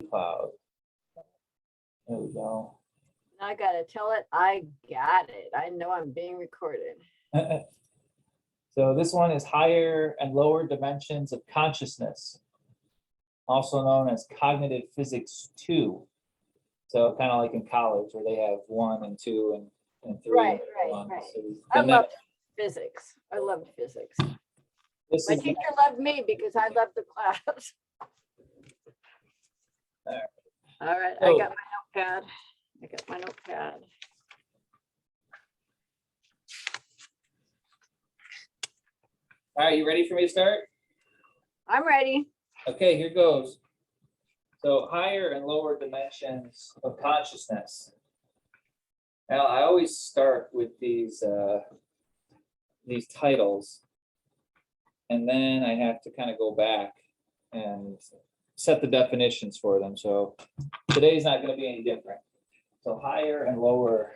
cloud. There we go. I gotta tell it, I got it. I know I'm being recorded. So this one is higher and lower dimensions of consciousness, also known as cognitive physics 2. So kind of like in college where they have 1 and 2 and 3. Right. So I loved physics. I loved physics. My teacher loved me because I loved the class. All right, I got my notepad. All right, you ready for me to start? I'm ready. Okay, here goes. So higher and lower dimensions of consciousness. Now, I always start with these titles, and then I have to kind of go back and set the definitions for them. So today's not going to be any different. So higher and lower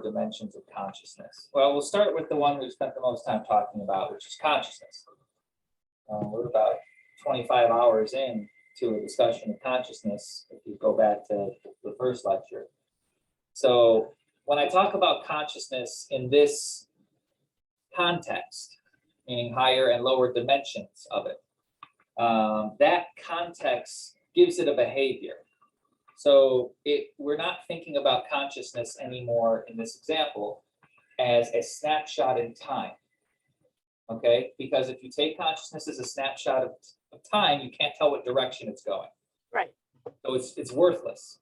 dimensions of consciousness. Well, we'll start with the one we've spent the most time talking about, which is consciousness. We're about 25 hours in to a discussion of consciousness if you go back to the first lecture. So when I talk about consciousness in this context, meaning higher and lower dimensions of it, that context gives it a behavior. So we're not thinking about consciousness anymore in this example as a snapshot in time. Okay, because if you take consciousness as a snapshot of time, you can't tell what direction it's going. Right. So it's worthless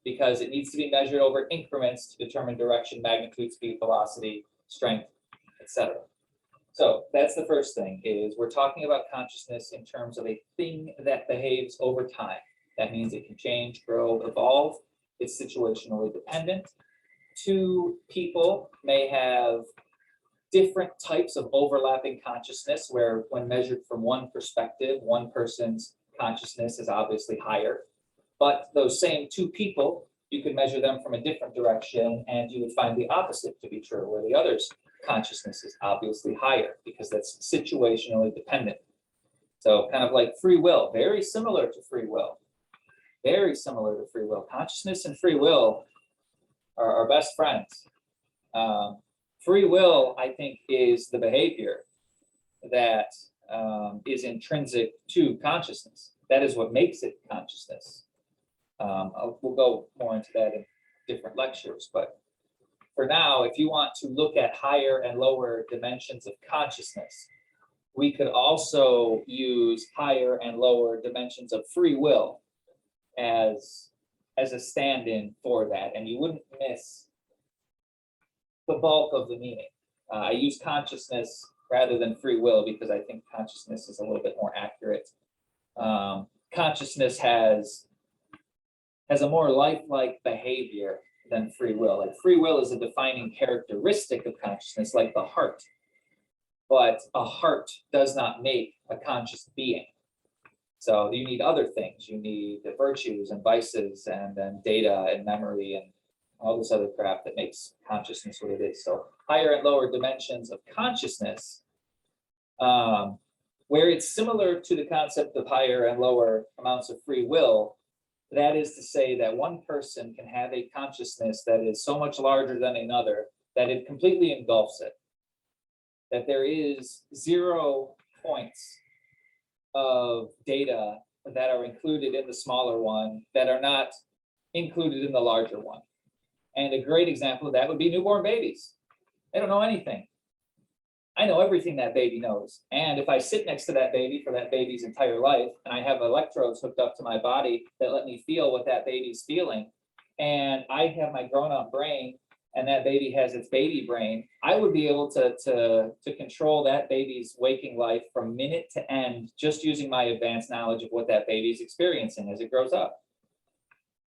because it needs to be measured over increments to determine direction, magnitude, speed, velocity, strength, etc. So that's the first thing, is we're talking about consciousness in terms of a thing that behaves over time. That means it can change, grow, evolve. It's situationally dependent. Two people may have different types of overlapping consciousness where when measured from one perspective, one person's consciousness is obviously higher. But those same two people, you could measure them from a different direction and you would find the opposite to be true, where the other's consciousness is obviously higher because that's situationally dependent. So kind of like free will, very similar to free will. Very similar to free will. Consciousness and free will are best friends. Free will, I think, is the behavior that is intrinsic to consciousness. That is what makes it consciousness. We'll go more into that in different lectures, but for now, if you want to look at higher and lower dimensions of consciousness, we could also use higher and lower dimensions of free will as a stand-in for that, and you wouldn't miss the bulk of the meaning. I use consciousness rather than free will because I think consciousness is a little bit more accurate. Consciousness has a more lifelike behavior than free will. Like free will is a defining characteristic of consciousness, like the heart. But a heart does not make a conscious being. So you need other things. You need the virtues and vices and then data and memory and all this other crap that makes consciousness what it is. So higher and lower dimensions of consciousness, where it's similar to the concept of higher and lower amounts of free will, that is to say that one person can have a consciousness that is so much larger than another that it completely engulfs it. That there is 0 points of data that are included in the smaller one that are not included in the larger one. And a great example of that would be newborn babies. They don't know anything. I know everything that baby knows. And if I sit next to that baby for that baby's entire life, and I have electrodes hooked up to my body that let me feel what that baby's feeling, and I have my grown-up brain, and that baby has its baby brain, I would be able to control that baby's waking life from minute to end just using my advanced knowledge of what that baby's experiencing as it grows up.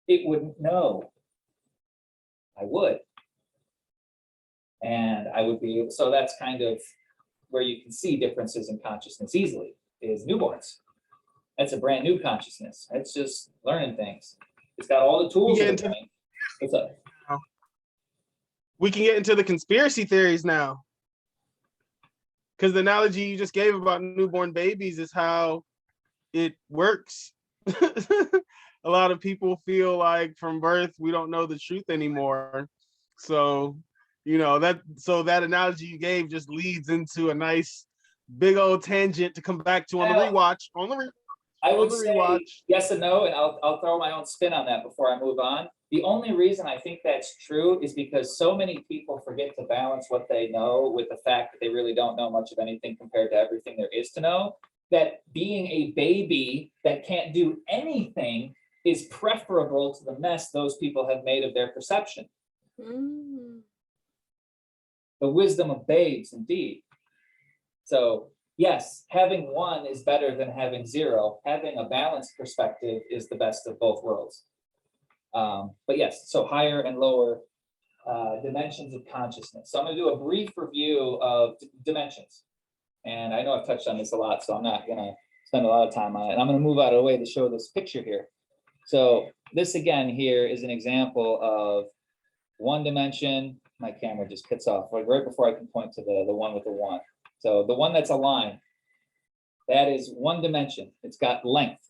It wouldn't know. I would. And I would be able, so that's kind of where you can see differences in consciousness easily, is newborns. That's a brand new consciousness. It's just learning things. It's got all the tools of the brain. What's up? We can get into the conspiracy theories now. Because the analogy you just gave about newborn babies is how it works. A lot of people feel like from birth we don't know the truth anymore. So, that analogy you gave just leads into a nice big old tangent to come back to on the rewatch. I would say yes and no, and I'll throw my own spin on that before I move on. The only reason I think that's true is because so many people forget to balance what they know with the fact that they really don't know much of anything compared to everything there is to know. That being a baby that can't do anything is preferable to the mess those people have made of their perception. Mm. The wisdom of babes, indeed. So yes, having one is better than having zero. Having a balanced perspective is the best of both worlds. But yes, so higher and lower dimensions of consciousness. So I'm going to do a brief review of dimensions. And I know I've touched on this a lot, so I'm not going to spend a lot of time on it. And I'm going to move out of the way to show this picture here. So this again here is an example of one dimension. My camera just cuts off right before I can point to the one with the one. So the one that's a line, that is one dimension. It's got length.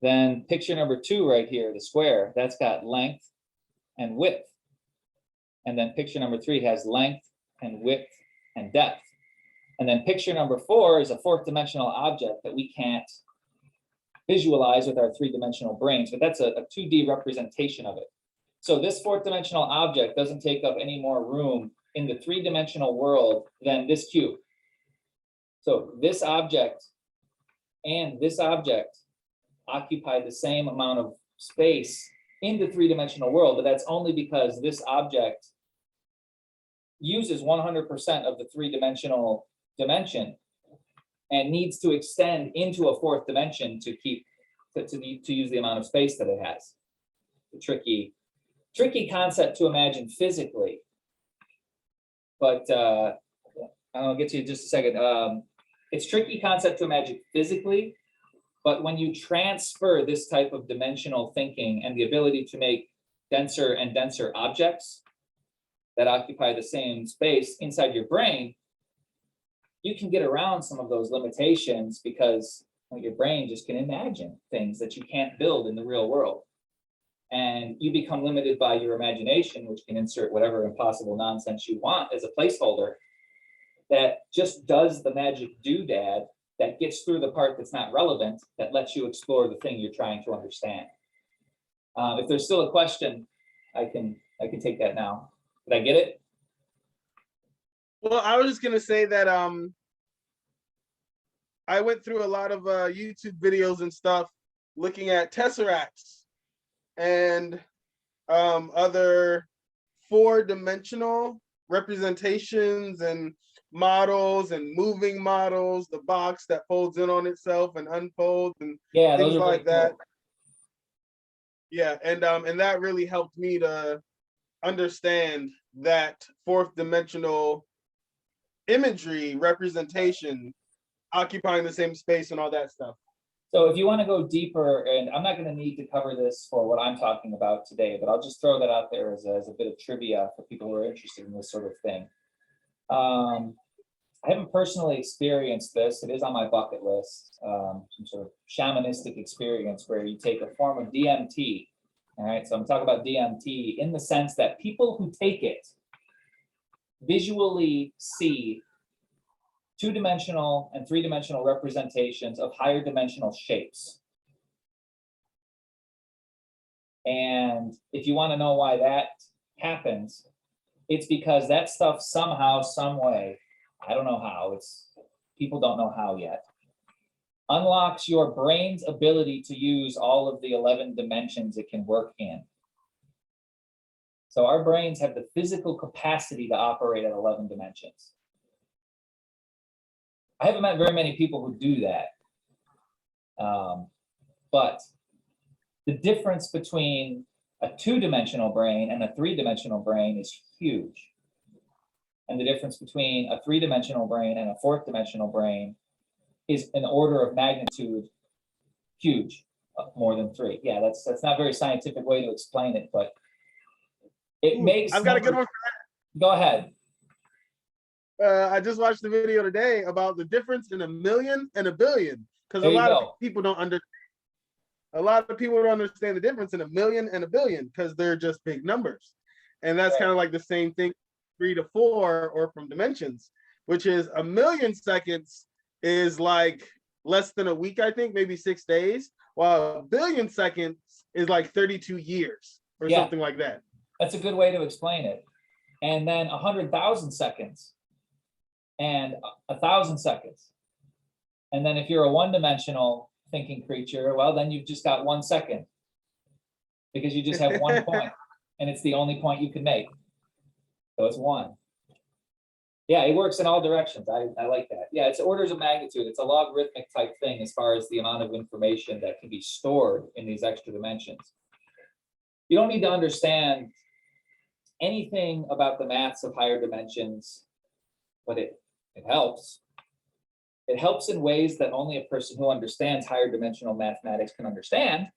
Then picture number 2 right here, the square, that's got length and width. And then picture number 3 has length and width and depth. And then picture number 4 is a 4th dimensional object that we can't visualize with our 3-dimensional brains, but that's a 2D representation of it. So this 4th dimensional object doesn't take up any more room in the 3-dimensional world than this cube. So this object and this object occupy the same amount of space in the 3-dimensional world, but that's only because this object uses 100% of the 3-dimensional dimension and needs to extend into a 4th dimension to use the amount of space that it has. A tricky concept to imagine physically, but I'll get to you in just a second. It's tricky concept to imagine physically, but when you transfer this type of dimensional thinking and the ability to make denser and denser objects that occupy the same space inside your brain, you can get around some of those limitations because your brain just can imagine things that you can't build in the real world. And you become limited by your imagination, which can insert whatever impossible nonsense you want as a placeholder that just does the magic doodad that gets through the part that's not relevant, that lets you explore the thing you're trying to understand. If there's still a question, I can take that now. Did I get it? Well, I was just gonna say that I went through a lot of YouTube videos and stuff looking at tesseracts and other 4-dimensional representations and models and moving models, the box that folds in on itself and unfolds and things like that. Cool. Yeah, and that really helped me to understand that 4th dimensional imagery representation occupying the same space and all that stuff. So if you want to go deeper, and I'm not going to need to cover this for what I'm talking about today, but I'll just throw that out there as a bit of trivia for people who are interested in this sort of thing. I haven't personally experienced this. It is on my bucket list, some sort of shamanistic experience where you take a form of DMT. All right, so I'm talking about DMT in the sense that people who take it visually see 2-dimensional and 3-dimensional representations of higher dimensional shapes. And if you want to know why that happens, it's because that stuff somehow, some way, I don't know how, people don't know how yet, unlocks your brain's ability to use all of the 11 dimensions it can work in. So our brains have the physical capacity to operate at 11 dimensions. I haven't met very many people who do that. But the difference between a 2-dimensional brain and a 3-dimensional brain is huge. And the difference between a 3-dimensional brain and a 4th dimensional brain is an order of magnitude huge, more than 3. Yeah, that's not a very scientific way to explain it, but it makes. I've got a good one for that. Go ahead. I just watched the video today about the difference in a million and a billion. Because There a you lot of go. people don't a lot of people don't understand the difference in a million and a billion because they're just big numbers. And that's Right. kind of like the same thing, 3 to 4 or from dimensions, which is a million seconds is like less than a week, I think, maybe 6 days, while a billion seconds is like 32 years or Yeah. something like that. That's a good way to explain it. And then 100,000 seconds and 1,000 seconds. And then if you're a one-dimensional thinking creature, well, then you've just got 1 second because you just have one point and it's the only point you can make. So it's one. Yeah, it works in all directions. I like that. Yeah, it's orders of magnitude. It's a logarithmic type thing as far as the amount of information that can be stored in these extra dimensions. You don't need to understand anything about the maths of higher dimensions, but it helps. It helps in ways that only a person who understands higher dimensional mathematics can understand.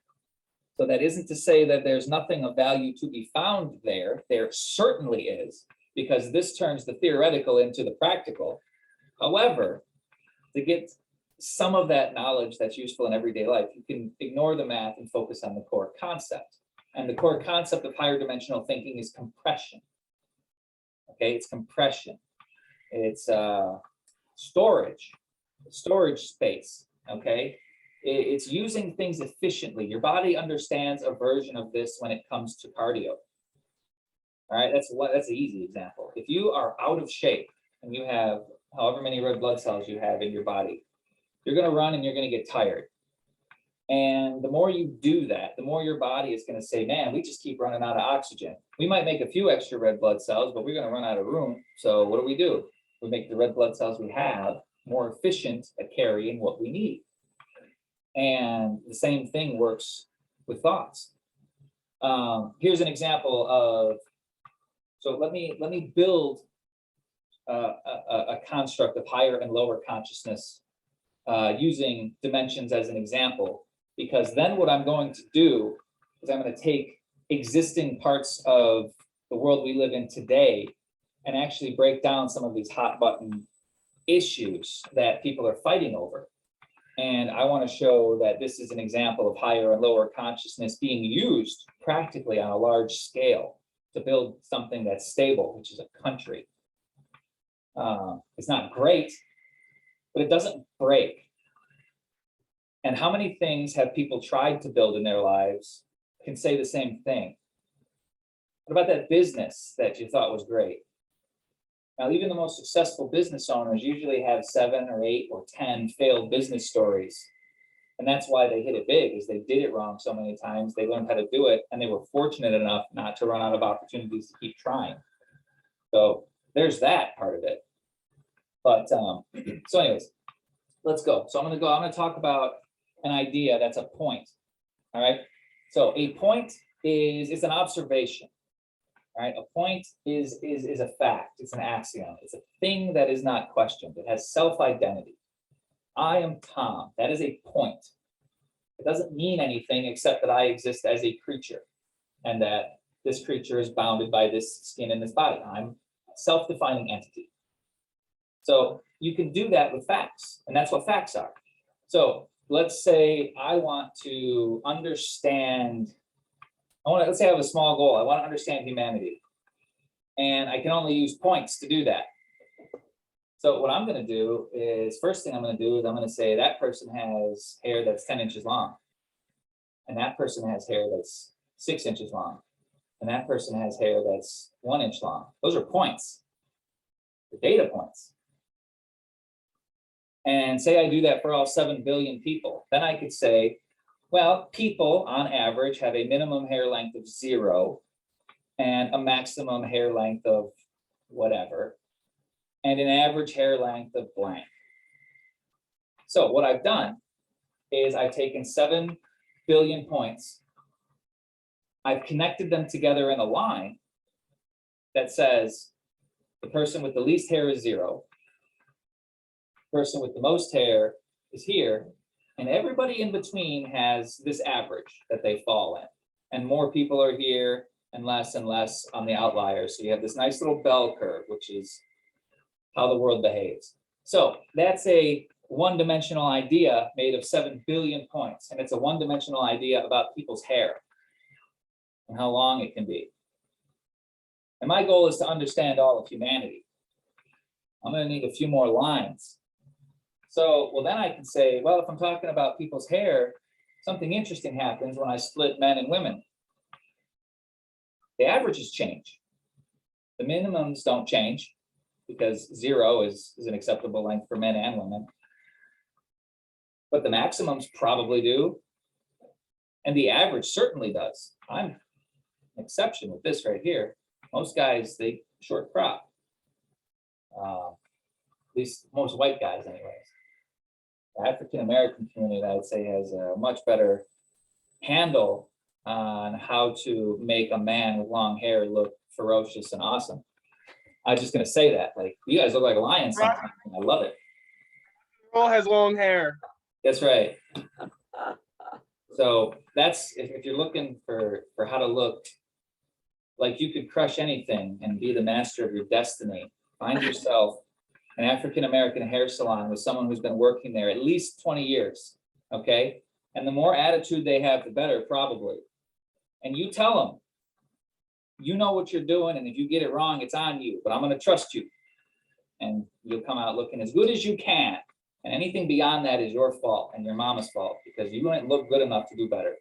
So that isn't to say that there's nothing of value to be found there. There certainly is, because this turns the theoretical into the practical. However, to get some of that knowledge that's useful in everyday life, you can ignore the math and focus on the core concept. And the core concept of higher dimensional thinking is compression. Okay, it's compression. It's storage space. Okay, it's using things efficiently. Your body understands a version of this when it comes to cardio. All right, that's an easy example. If you are out of shape and you have however many red blood cells you have in your body, you're going to run and you're going to get tired. And the more you do that, the more your body is going to say, man, we just keep running out of oxygen. We might make a few extra red blood cells, but we're going to run out of room. So what do? We make the red blood cells we have more efficient at carrying what we need. And the same thing works with thoughts. Here's an example of, so let me build a construct of higher and lower consciousness using dimensions as an example, because then what I'm going to do is I'm going to take existing parts of the world we live in today and actually break down some of these hot button issues that people are fighting over. And I want to show that this is an example of higher and lower consciousness being used practically on a large scale to build something that's stable, which is a country. It's not great, but it doesn't break. And how many things have people tried to build in their lives can say the same thing? What about that business that you thought was great? Now, even the most successful business owners usually have 7 or 8 or 10 failed business stories. And that's why they hit it big, is they did it wrong so many times. They learned how to do it, and they were fortunate enough not to run out of opportunities to keep trying. So there's that part of it. But so anyways, let's go. So I'm going to talk about an idea that's a point. All right. So a point is an observation. All right. A point is a fact. It's an axiom. It's a thing that is not questioned. It has self-identity. I am Tom. That is a point. It doesn't mean anything except that I exist as a creature and that this creature is bounded by this skin and this body. I'm a self-defining entity. So you can do that with facts, and that's what facts are. So let's say I want to understand, let's say I have a small goal. I want to understand humanity, and I can only use points to do that. So what I'm going to do is, first thing I'm going to do is I'm going to say that person has hair that's 10 inches long, and that person has hair that's 6 inches long, and that person has hair that's 1 inch long. Those are points, the data points. And say I do that for all 7 billion people, then I could say, well, people on average have a minimum hair length of 0 and a maximum hair length of whatever, and an average hair length of blank. So what I've done is I've taken 7 billion points, I've connected them together in a line that says the person with the least hair is 0, person with the most hair is here, and everybody in between has this average that they fall in. And more people are here and less on the outliers. So you have this nice little bell curve, which is how the world behaves. So that's a one-dimensional idea made of 7 billion points, and it's a one-dimensional idea about people's hair and how long it can be. And my goal is to understand all of humanity. I'm going to need a few more lines. So, well, then I can say, well, if I'm talking about people's hair, something interesting happens when I split men and women. The averages change. The minimums don't change because 0 is an acceptable length for men and women. But the maximums probably do. And the average certainly does. I'm an exception with this right here. Most guys, they short crop. At least most white guys anyways. The African-American community, I'd say, has a much better handle on how to make a man with long hair look ferocious and awesome. I was just gonna say that, like, you guys look like lions sometimes, and I love it. Girl has long hair. That's right. So that's, if you're looking for how to look like you could crush anything and be the master of your destiny, find yourself an African-American hair salon with someone who's been working there at least 20 years, okay? And the more attitude they have, the better, probably. And you tell them, you know what you're doing, and if you get it wrong, it's on you, but I'm gonna trust you. And you'll come out looking as good as you can. And anything beyond that is your fault and your mama's fault, because you didn't look good enough to do better.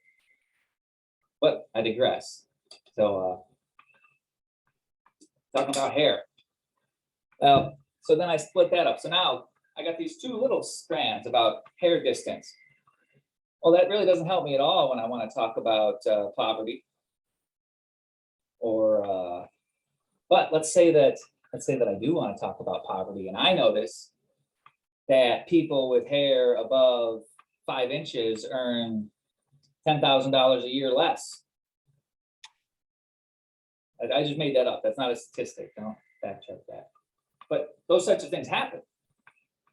But I digress. So, talking about hair. Well, so then I split that up. So now I got these two little strands about hair distance. Well, that really doesn't help me at all when I want to talk about poverty. Or, but let's say that I do want to talk about poverty, and I notice that people with hair above 5 inches earn $10,000 a year less. I just made that up. That's not a statistic. Don't fact check that. But those types of things happen.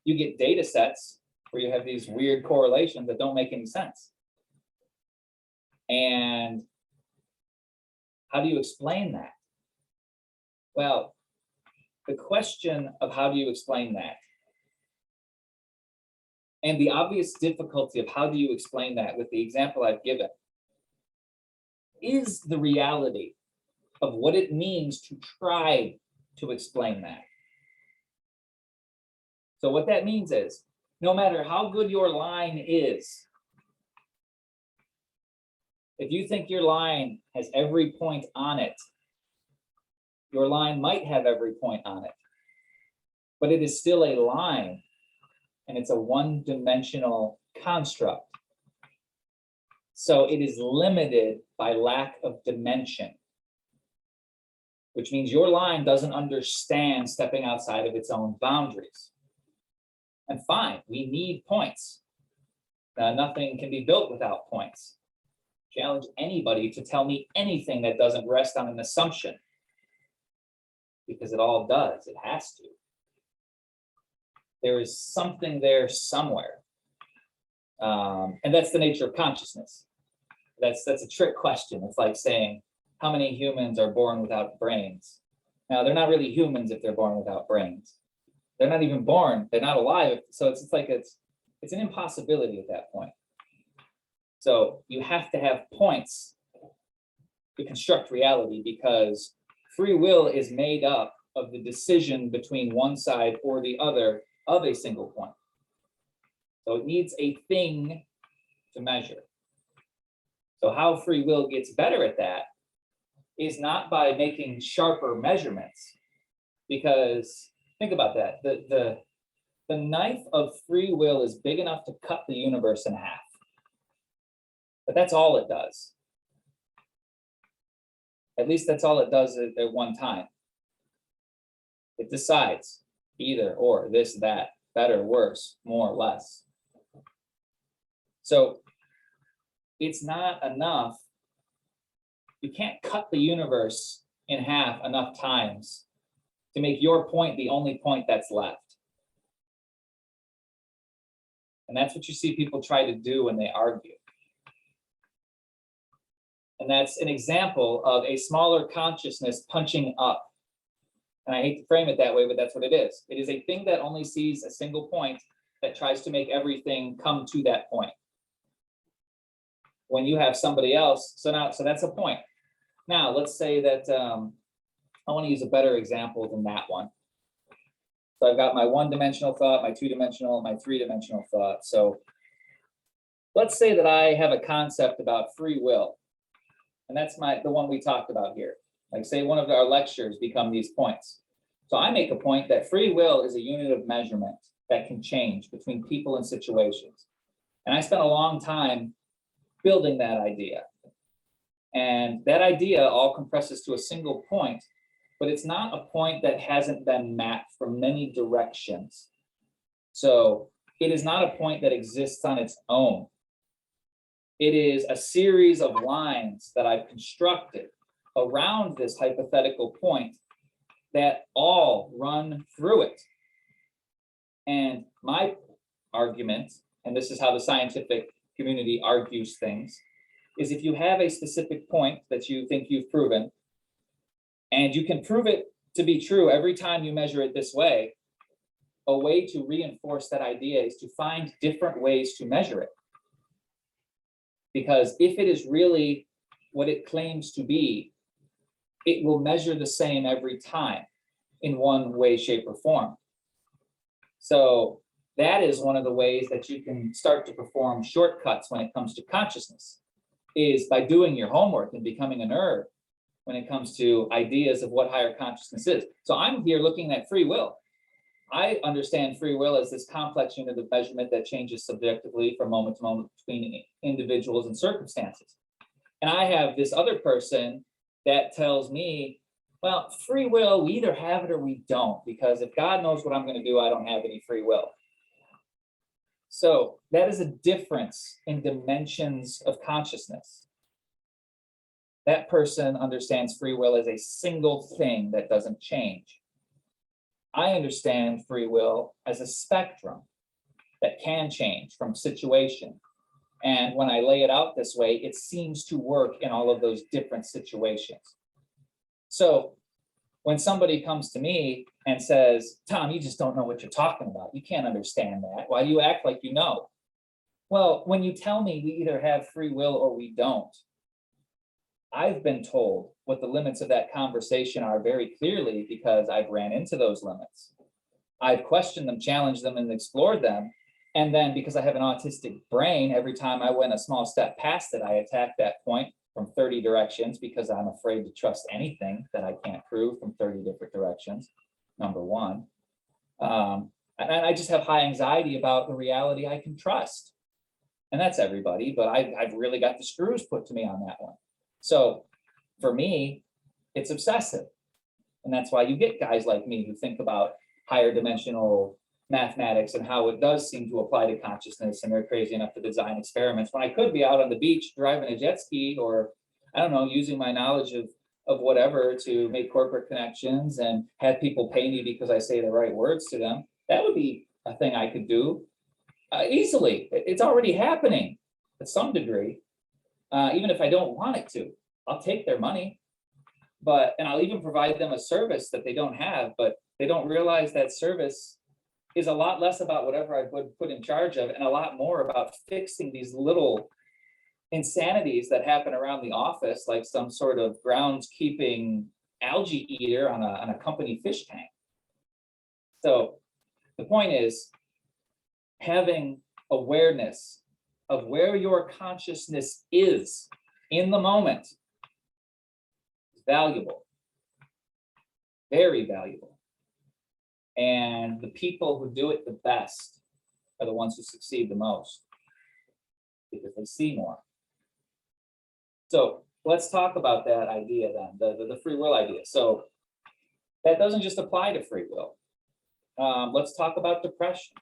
You get data sets where you have these weird correlations that don't make any sense. And how do you explain that? Well, the question of how do you explain that, and the obvious difficulty of how do you explain that with the example I've given, is the reality of what it means to try to explain that. So what that means is, no matter how good your line is, if you think your line has every point on it, your line might have every point on it, but it is still a line, and it's a one-dimensional construct. So it is limited by lack of dimension, which means your line doesn't understand stepping outside of its own boundaries. And fine, we need points. Nothing can be built without points. Challenge anybody to tell me anything that doesn't rest on an assumption, because it all does. It has to. There is something there somewhere. And that's the nature of consciousness. That's a trick question. It's like saying, how many humans are born without brains? Now, they're not really humans if they're born without brains. They're not even born. They're not alive. So it's like it's an impossibility at that point. So you have to have points to construct reality, because free will is made up of the decision between one side or the other of a single point. So it needs a thing to measure. So how free will gets better at that is not by making sharper measurements, because think about that. The knife of free will is big enough to cut the universe in half. But that's all it does. At least that's all it does at one time. It decides either or, this, that, better, worse, more, less. So it's not enough. You can't cut the universe in half enough times to make your point the only point that's left. And that's what you see people try to do when they argue. And that's an example of a smaller consciousness punching up. And I hate to frame it that way, but that's what it is. It is a thing that only sees a single point that tries to make everything come to that point. When you have somebody else, so that's a point. Now, let's say that I want to use a better example than that one. So I've got my one-dimensional thought, my two-dimensional, my three-dimensional thought. So let's say that I have a concept about free will, and that's the one we talked about here. Like, say one of our lectures become these points. So I make a point that free will is a unit of measurement that can change between people and situations. And I spent a long time building that idea. And that idea all compresses to a single point, but it's not a point that hasn't been mapped from many directions. So it is not a point that exists on its own. It is a series of lines that I've constructed around this hypothetical point that all run through it. And my argument, and this is how the scientific community argues things, is if you have a specific point that you think you've proven, and you can prove it to be true every time you measure it this way, a way to reinforce that idea is to find different ways to measure it. Because if it is really what it claims to be, it will measure the same every time in one way, shape, or form. So that is one of the ways that you can start to perform shortcuts when it comes to consciousness, is by doing your homework and becoming a nerd when it comes to ideas of what higher consciousness is. So I'm here looking at free will. I understand free will as this complex unit of measurement that changes subjectively from moment to moment between individuals and circumstances. And I have this other person that tells me, well, free will, we either have it or we don't, because if God knows what I'm going to do, I don't have any free will. So that is a difference in dimensions of consciousness. That person understands free will as a single thing that doesn't change. I understand free will as a spectrum that can change from situation. And when I lay it out this way, it seems to work in all of those different situations. So when somebody comes to me and says, Tom, you just don't know what you're talking about. You can't understand that. Why do you act like you know? Well, when you tell me we either have free will or we don't, I've been told what the limits of that conversation are very clearly because I've ran into those limits. I've questioned them, challenged them, and explored them. And then because I have an autistic brain, every time I went a small step past it, I attacked that point from 30 directions because I'm afraid to trust anything that I can't prove from 30 different directions, number one. And I just have high anxiety about the reality I can trust. And that's everybody, but I've really got the screws put to me on that one. So for me, it's obsessive. And that's why you get guys like me who think about higher dimensional mathematics and how it does seem to apply to consciousness, and they're crazy enough to design experiments when I could be out on the beach driving a jet ski, or I don't know, using my knowledge of whatever to make corporate connections and have people pay me because I say the right words to them. That would be a thing I could do easily. It's already happening to some degree. Even if I don't want it to, I'll take their money, and I'll even provide them a service that they don't have, but they don't realize that service is a lot less about whatever I would put in charge of and a lot more about fixing these little insanities that happen around the office, like some sort of groundskeeping algae eater on a company fish tank. So the point is having awareness of where your consciousness is in the moment is valuable, very valuable. And the people who do it the best are the ones who succeed the most because they see more. So let's talk about that idea then, the free will idea. So that doesn't just apply to free will. Let's talk about depression.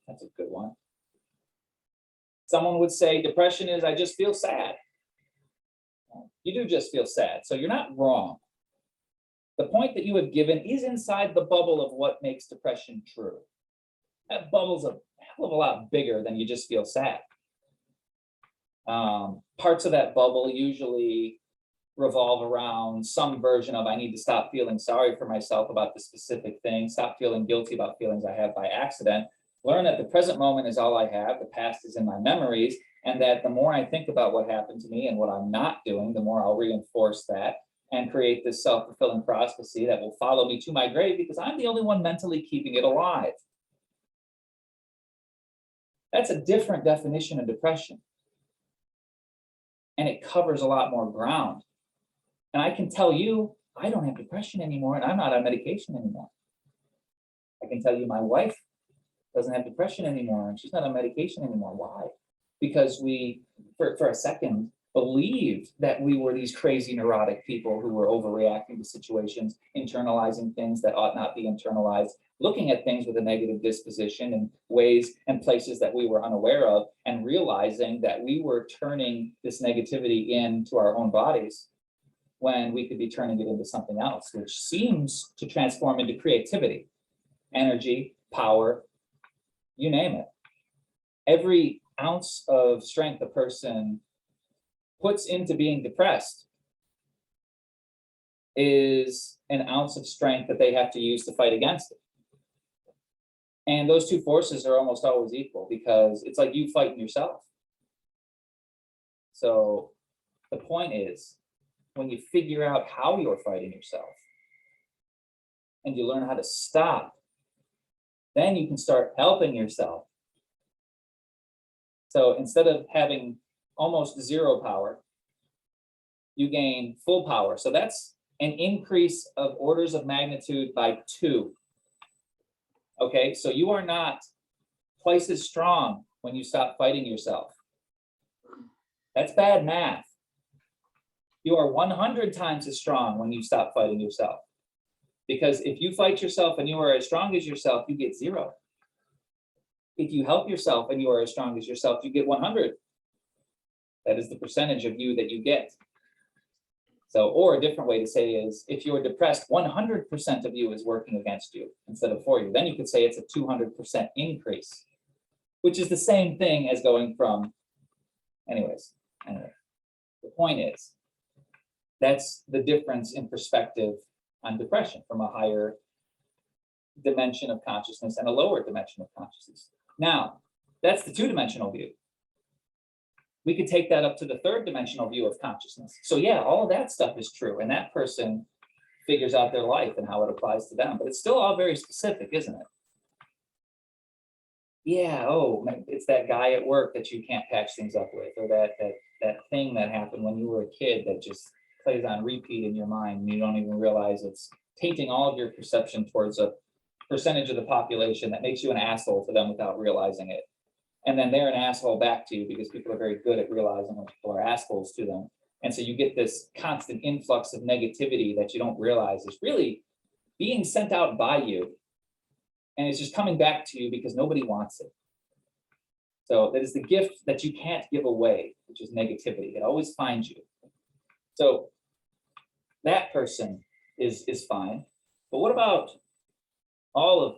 That's a good one. Someone would say depression is, I just feel sad. You do just feel sad, so you're not wrong. The point that you have given is inside the bubble of what makes depression true. That bubble's a hell of a lot bigger than you just feel sad. Parts of that bubble usually revolve around some version of I need to stop feeling sorry for myself about this specific thing, stop feeling guilty about feelings I have by accident, Learn that the present moment is all I have, the past is in my memories, and that the more I think about what happened to me and what I'm not doing, the more I'll reinforce that and create this self-fulfilling prophecy that will follow me to my grave because I'm the only one mentally keeping it alive. That's a different definition of depression. And it covers a lot more ground. And I can tell you, I don't have depression anymore, and I'm not on medication anymore. I can tell you my wife doesn't have depression anymore, and she's not on medication anymore. Why? Because we, for a second, believed that we were these crazy neurotic people who were overreacting to situations, internalizing things that ought not be internalized, looking at things with a negative disposition in ways and places that we were unaware of, and realizing that we were turning this negativity into our own bodies when we could be turning it into something else, which seems to transform into creativity, energy, power, you name it. Every ounce of strength a person puts into being depressed is an ounce of strength that they have to use to fight against it. And those two forces are almost always equal because it's like you fighting yourself. So the point is, when you figure out how you're fighting yourself and you learn how to stop, then you can start helping yourself. So instead of having almost zero power, you gain full power. So that's an increase of orders of magnitude by 2. Okay, so you are not twice as strong when you stop fighting yourself. That's bad math. You are 100 times as strong when you stop fighting yourself. Because if you fight yourself and you are as strong as yourself, you get 0. If you help yourself and you are as strong as yourself, you get 100. That is the percentage of you that you get. So, or a different way to say is, if you're depressed, 100% of you is working against you instead of for you. Then you could say it's a 200% increase, which is the same thing as going from, anyway, the point is, that's the difference in perspective on depression from a higher dimension of consciousness and a lower dimension of consciousness. Now, that's the 2-dimensional view. We could take that up to the 3rd-dimensional view of consciousness. So yeah, all of that stuff is true, and that person figures out their life and how it applies to them, but it's still all very specific, isn't it? Yeah, oh, it's that guy at work that you can't patch things up with, or that thing that happened when you were a kid that just plays on repeat in your mind, and you don't even realize it's tainting all of your perception towards a percentage of the population that makes you an asshole to them without realizing it. And then they're an asshole back to you because people are very good at realizing when people are assholes to them. And so you get this constant influx of negativity that you don't realize is really being sent out by you. And it's just coming back to you because nobody wants it. So that is the gift that you can't give away, which is negativity. It always finds you. So that person is fine. But what about all of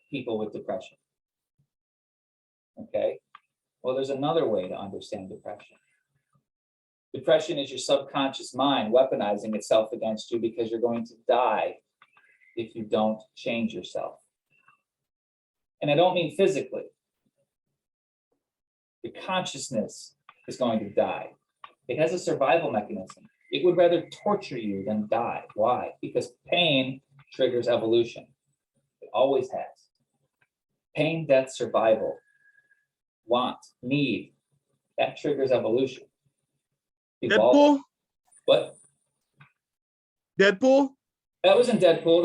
people with depression? Okay, well, there's another way to understand depression. Depression is your subconscious mind weaponizing itself against you because you're going to die if you don't change yourself. And I don't mean physically. Your consciousness is going to die. It has a survival mechanism. It would rather torture you than die. Why? Because pain triggers evolution. It always has. Pain, death, survival, want, need, that triggers evolution. Deadpool? What? Deadpool? That was in Deadpool.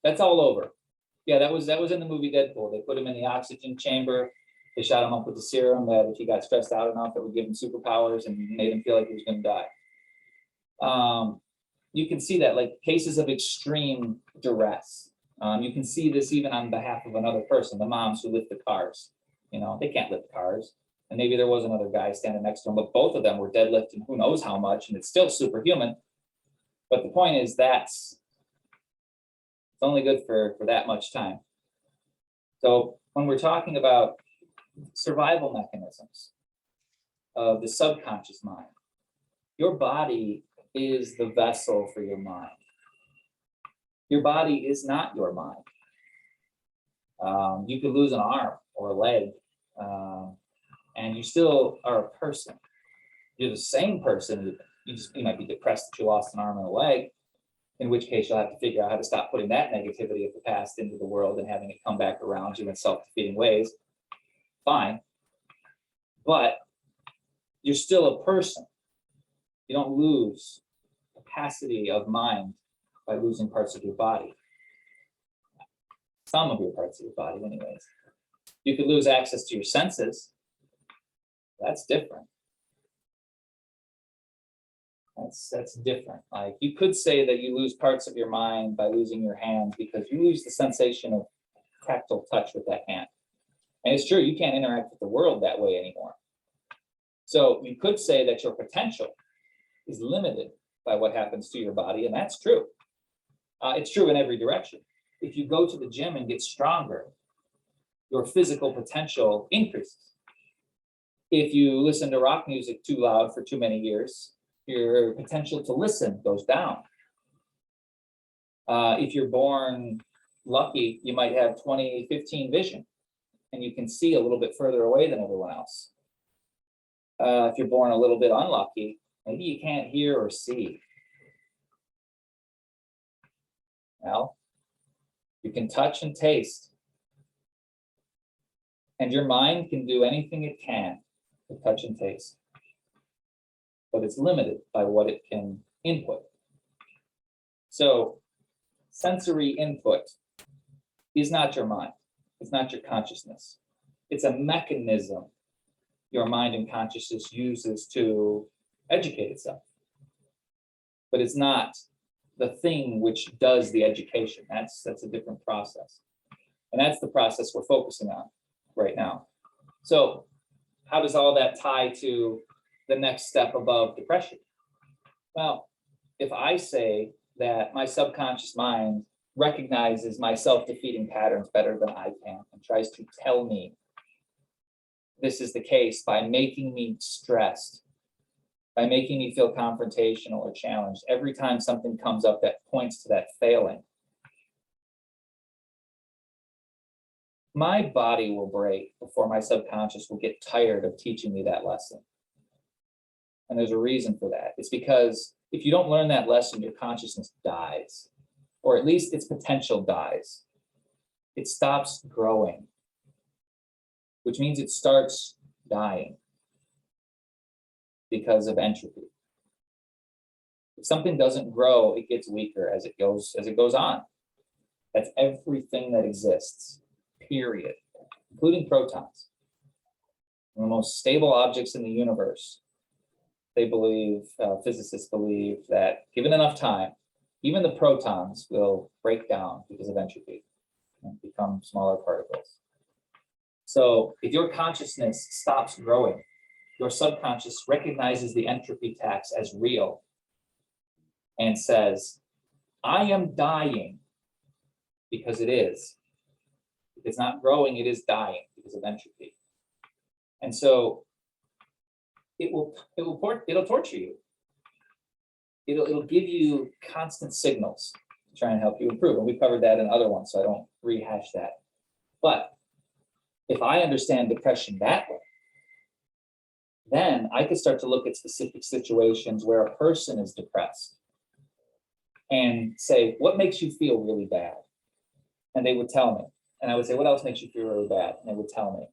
That's all over. Yeah, that was in the movie Deadpool. They put him in the oxygen chamber. They shot him up with the serum that if he got stressed out enough, it would give him superpowers and made him feel like he was going to die. You can see that, like cases of extreme duress. You can see this even on behalf of another person, the moms who lift the cars. You know, they can't lift cars. And maybe there was another guy standing next to him, but both of them were deadlifting who knows how much, and it's still superhuman. But the point is it's only good for that much time. So when we're talking about survival mechanisms of the subconscious mind, your body is the vessel for your mind. Your body is not your mind. You could lose an arm or a leg, and you still are a person. You're the same person. You might be depressed that you lost an arm and a leg, in which case you'll have to figure out how to stop putting that negativity of the past into the world and having it come back around you in self-defeating ways. Fine. But you're still a person. You don't lose capacity of mind by losing parts of your body. Some of your parts of your body, anyways. You could lose access to your senses. That's different. That's different. Like, you could say that you lose parts of your mind by losing your hand because you lose the sensation of tactile touch with that hand. And it's true, you can't interact with the world that way anymore. So you could say that your potential is limited by what happens to your body, and that's true. It's true in every direction. If you go to the gym and get stronger, your physical potential increases. If you listen to rock music too loud for too many years, your potential to listen goes down. If you're born lucky, you might have 20/15 vision, and you can see a little bit further away than everyone else. If you're born a little bit unlucky, maybe you can't hear or see. Well, you can touch and taste. And your mind can do anything it can to touch and taste. But it's limited by what it can input. So sensory input is not your mind. It's not your consciousness. It's a mechanism your mind and consciousness uses to educate itself. But it's not the thing which does the education. That's a different process. And that's the process we're focusing on right now. So how does all that tie to the next step above depression? Well, if I say that my subconscious mind recognizes my self-defeating patterns better than I can and tries to tell me this is the case by making me stressed, by making me feel confrontational or challenged every time something comes up that points to that failing, my body will break before my subconscious will get tired of teaching me that lesson. And there's a reason for that. It's because if you don't learn that lesson, your consciousness dies, or at least its potential dies. It stops growing, which means it starts dying because of entropy. If something doesn't grow, it gets weaker as it goes on. That's everything that exists, period, including protons. The most stable objects in the universe. They believe, physicists believe, that given enough time, even the protons will break down because of entropy and become smaller particles. So if your consciousness stops growing, your subconscious recognizes the entropy tax as real and says, I am dying, because it is. If it's not growing, it is dying because of entropy. And so it'll torture you. It'll give you constant signals to try and help you improve. And we covered that in other ones, so I don't rehash that. But if I understand depression that way, then I could start to look at specific situations where a person is depressed and say, what makes you feel really bad? And they would tell me. And I would say, what else makes you feel really bad? And they would tell me.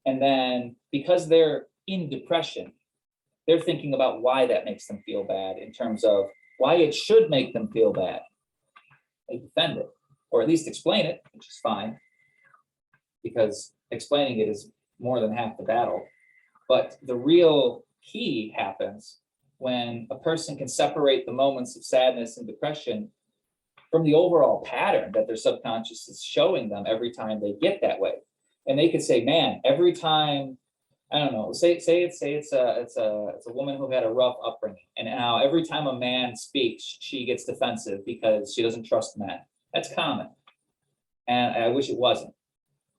And then because they're in depression, they're thinking about why that makes them feel bad in terms of why it should make them feel bad. They defend it, or at least explain it, which is fine, because explaining it is more than half the battle. But the real key happens when a person can separate the moments of sadness and depression from the overall pattern that their subconscious is showing them every time they get that way. And they could say, man, every time, I don't know, say it's a woman who had a rough upbringing, and now every time a man speaks, she gets defensive because she doesn't trust men. That's common. And I wish it wasn't.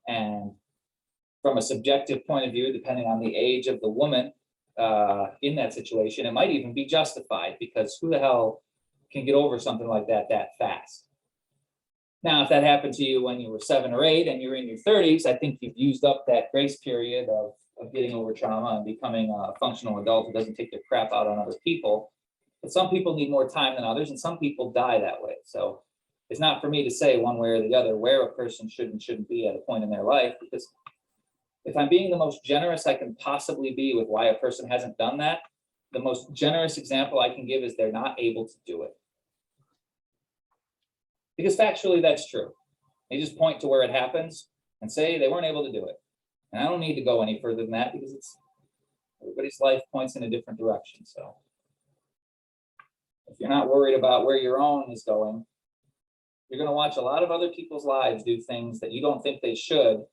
And from a subjective point of view, depending on the age of the woman in that situation, it might even be justified, because who the hell can get over something like that fast? Now, if that happened to you when you were 7 or 8 and you're in your 30s, I think you've used up that grace period of getting over trauma and becoming a functional adult who doesn't take their crap out on other people. But some people need more time than others, and some people die that way. So it's not for me to say one way or the other where a person should and shouldn't be at a point in their life, because if I'm being the most generous I can possibly be with why a person hasn't done that, the most generous example I can give is they're not able to do it. Because factually, that's true. They just point to where it happens and say they weren't able to do it. And I don't need to go any further than that, because everybody's life points in a different direction. So if you're not worried about where your own is going, you're going to watch a lot of other people's lives do things that you don't think they should. And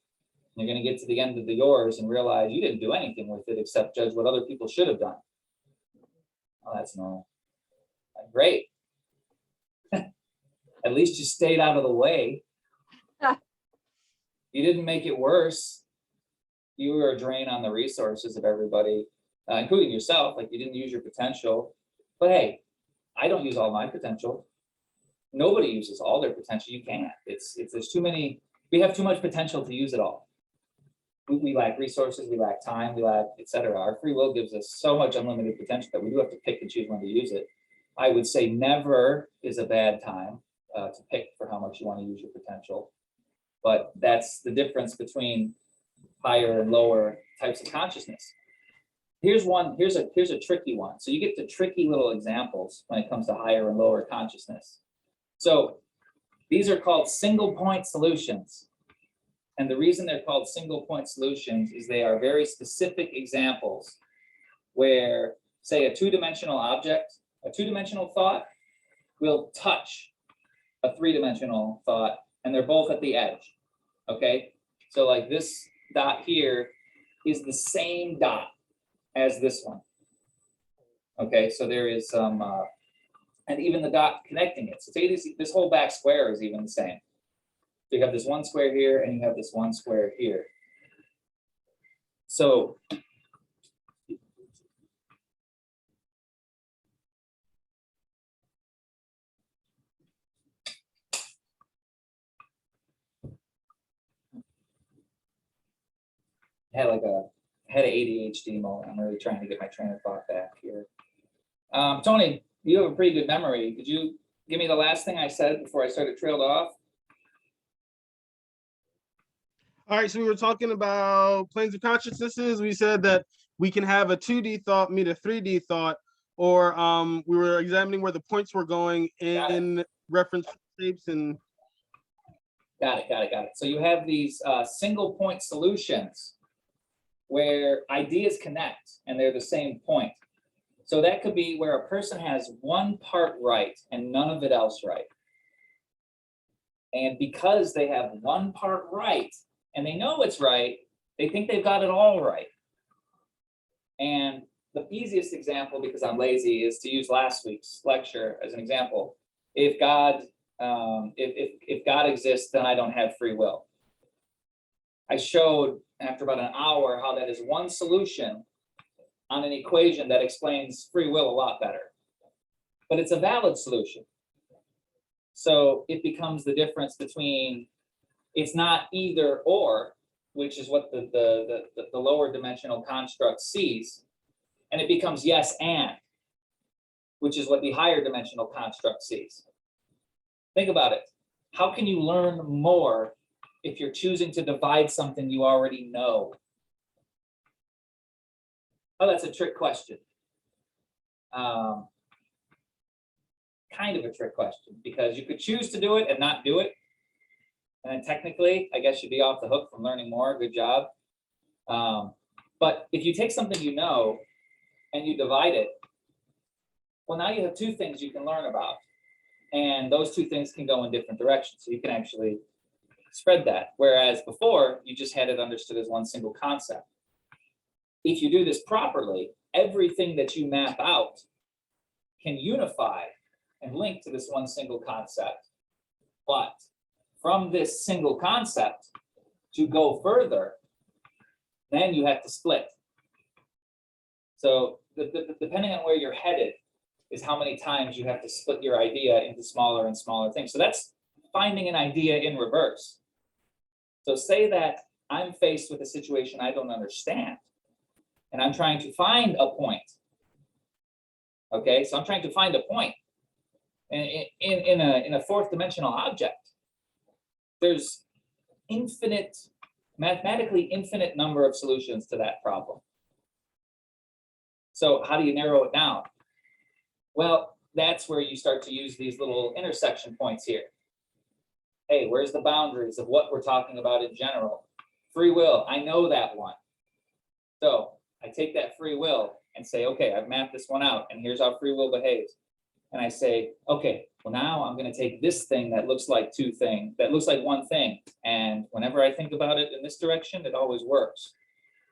you're going to get to the end of yours and realize you didn't do anything with it except judge what other people should have done. Oh, that's normal. Great. At least you stayed out of the way. You didn't make it worse. You were a drain on the resources of everybody, including yourself. Like, you didn't use your potential. But hey, I don't use all my potential. Nobody uses all their potential. You can't. There's too many. We have too much potential to use it all. We lack resources. We lack time. We lack, etc. Our free will gives us so much unlimited potential that we do have to pick and choose when to use it. I would say never is a bad time to pick for how much you want to use your potential. But that's the difference between higher and lower types of consciousness. Here's a tricky one. So you get to tricky little examples when it comes to higher and lower consciousness. So these are called single point solutions. And the reason they're called single point solutions is they are very specific examples where, say, a two-dimensional object, a two-dimensional thought will touch a three-dimensional thought, and they're both at the edge. Okay? So like this dot here is the same dot as this one. Okay, so there is some, and even the dot connecting it. So say this whole back square is even the same. So you have this one square here, and you have this one square here. So I had an ADHD moment. I'm really trying to get my train of thought back here. Tony, you have a pretty good memory. Could you give me the last thing I said before I started trailed off? All right, so we were talking about planes of consciousnesses. We said that we can have a 2D thought meet a 3D thought, or we were examining where the points were going in reference shapes and. Got it. So you have these single point solutions where ideas connect and they're the same point. So that could be where a person has one part right and none of it else right. And because they have one part right and they know it's right, they think they've got it all right. And the easiest example, because I'm lazy, is to use last week's lecture as an example. If God exists, then I don't have free will. I showed after about an hour how that is one solution on an equation that explains free will a lot better. But it's a valid solution. So it becomes the difference between, it's not either or, which is what the lower dimensional construct sees, and it becomes yes and, which is what the higher dimensional construct sees. Think about it. How can you learn more if you're choosing to divide something you already know? Oh, that's a trick question. Kind of a trick question, because you could choose to do it and not do it. And then technically, I guess you'd be off the hook from learning more. Good job. But if you take something you know and you divide it, well, now you have two things you can learn about. And those two things can go in different directions. So you can actually spread that. Whereas before, you just had it understood as one single concept. If you do this properly, everything that you map out can unify and link to this one single concept. But from this single concept to go further, then you have to split. So depending on where you're headed is how many times you have to split your idea into smaller and smaller things. So that's finding an idea in reverse. So say that I'm faced with a situation I don't understand, and I'm trying to find a point. Okay, so I'm trying to find a point in a fourth dimensional object. There's mathematically infinite number of solutions to that problem. So how do you narrow it down? Well, that's where you start to use these little intersection points here. Hey, where's the boundaries of what we're talking about in general? Free will, I know that one. So I take that free will and say, okay, I've mapped this one out, and here's how free will behaves. And I say, okay, well, now I'm going to take this thing that looks like one thing. And whenever I think about it in this direction, it always works.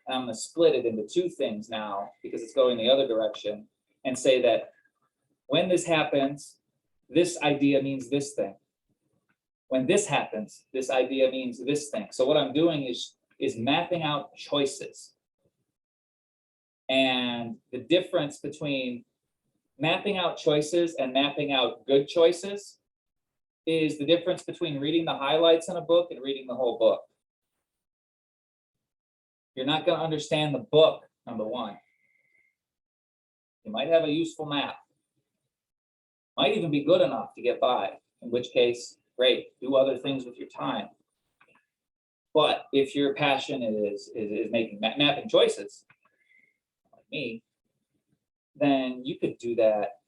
And I'm going to split it into two things now because it's going the other direction, and say that when this happens, this idea means this thing. When this happens, this idea means this thing. So what I'm doing is mapping out choices. And the difference between mapping out choices and mapping out good choices is the difference between reading the highlights in a book and reading the whole book. You're not going to understand the book, number one. You might have a useful map. Might even be good enough to get by, in which case, great, do other things with your time. But if your passion is making mapping choices, like me, then you could do that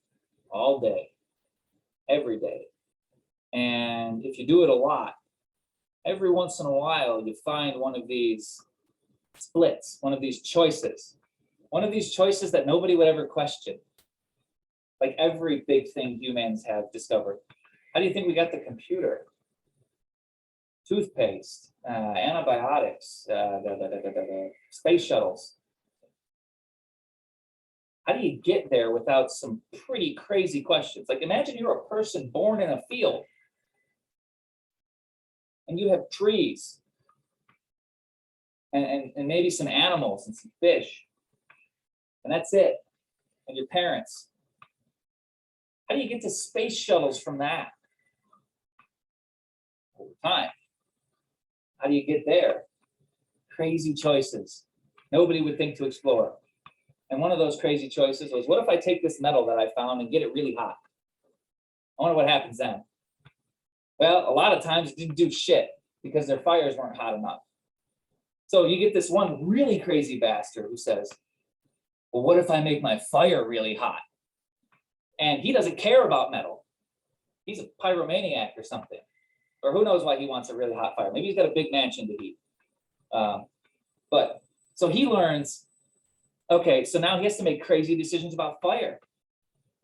all day, every day. And if you do it a lot, every once in a while, you find one of these splits, one of these choices that nobody would ever question. Like every big thing humans have discovered. How do you think we got the computer? Toothpaste, antibiotics, space shuttles. How do you get there without some pretty crazy questions? Like imagine you're a person born in a field and you have trees and maybe some animals and some fish, and that's it, and your parents. How do you get to space shuttles from that? Over time. How do you get there? Crazy choices. Nobody would think to explore. And one of those crazy choices was, what if I take this metal that I found and get it really hot? I wonder what happens then. Well, a lot of times it didn't do shit because their fires weren't hot enough. So you get this one really crazy bastard who says, well, what if I make my fire really hot? And he doesn't care about metal. He's a pyromaniac or something. Or who knows why he wants a really hot fire. Maybe he's got a big mansion to heat. But so he learns, okay, so now he has to make crazy decisions about fire.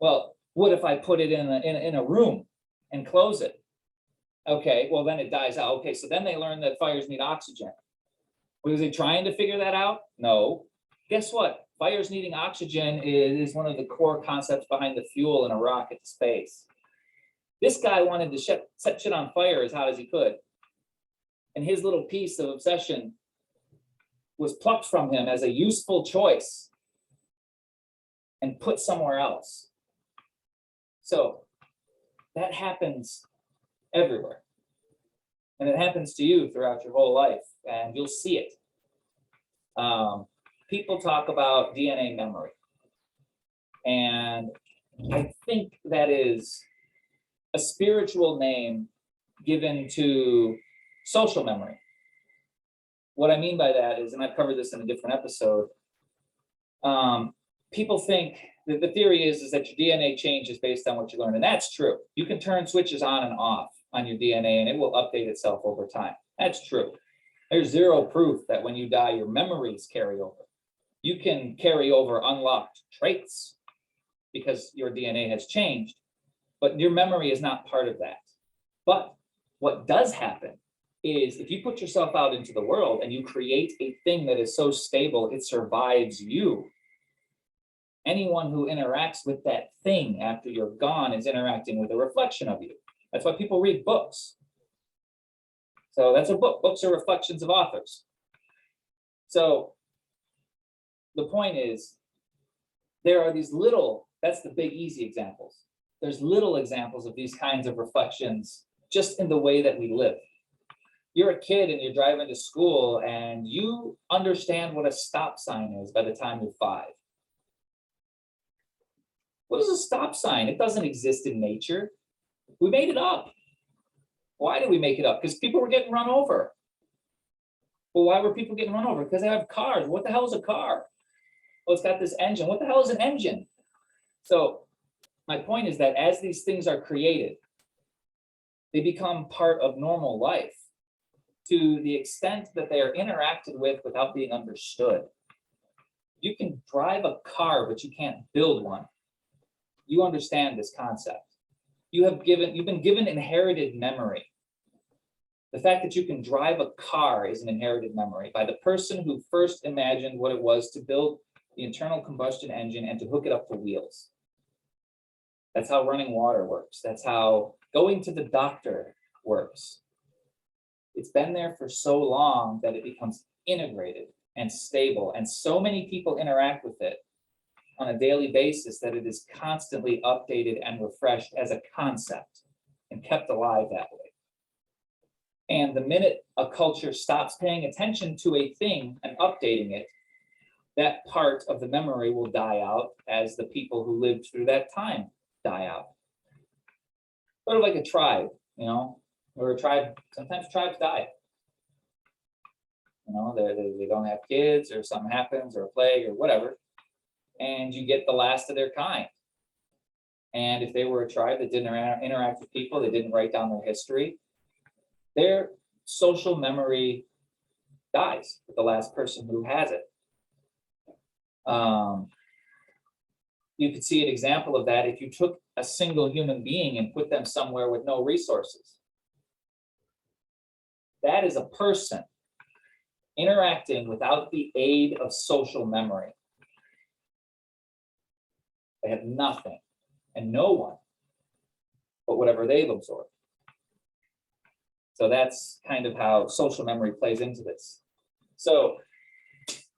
Well, what if I put it in a room and close it? Okay, well then it dies out. Okay, so then they learn that fires need oxygen. Was he trying to figure that out? No. Guess what? Fires needing oxygen is one of the core concepts behind the fuel in a rocket to space. This guy wanted to set shit on fire as hot as he could. And his little piece of obsession was plucked from him as a useful choice and put somewhere else. So that happens everywhere. And it happens to you throughout your whole life, and you'll see it. People talk about DNA memory. And I think that is a spiritual name given to social memory. What I mean by that is, and I've covered this in a different episode, people think that the theory is that your DNA changes based on what you learn, and that's true. You can turn switches on and off on your DNA, and it will update itself over time. That's true. There's zero proof that when you die, your memories carry over. You can carry over unlocked traits because your DNA has changed, but your memory is not part of that. But what does happen is if you put yourself out into the world and you create a thing that is so stable, it survives you. Anyone who interacts with that thing after you're gone is interacting with a reflection of you. That's why people read books. So that's a book. Books are reflections of authors. So the point is, there are these little, that's the big easy examples. There's little examples of these kinds of reflections just in the way that we live. You're a kid and you're driving to school and you understand what a stop sign is by the time you're 5. What is a stop sign? It doesn't exist in nature. We made it up. Why did we make it up? Because people were getting run over. Well, why were people getting run over? Because they have cars. What the hell is a car? Well, it's got this engine. What the hell is an engine? So my point is that as these things are created, they become part of normal life to the extent that they are interacted with without being understood. You can drive a car, but you can't build one. You understand this concept. You've been given inherited memory. The fact that you can drive a car is an inherited memory by the person who first imagined what it was to build the internal combustion engine and to hook it up to wheels. That's how running water works. That's how going to the doctor works. It's been there for so long that it becomes integrated and stable, and so many people interact with it on a daily basis that it is constantly updated and refreshed as a concept and kept alive that way. And the minute a culture stops paying attention to a thing and updating it, that part of the memory will die out as the people who lived through that time die out. Sort of like a tribe, or a tribe, sometimes tribes die. They don't have kids, or something happens, or a plague, or whatever, and you get the last of their kind. And if they were a tribe that didn't interact with people, they didn't write down their history, their social memory dies with the last person who has it. You could see an example of that if you took a single human being and put them somewhere with no resources. That is a person interacting without the aid of social memory. They have nothing and no one but whatever they've absorbed. So that's kind of how social memory plays into this. So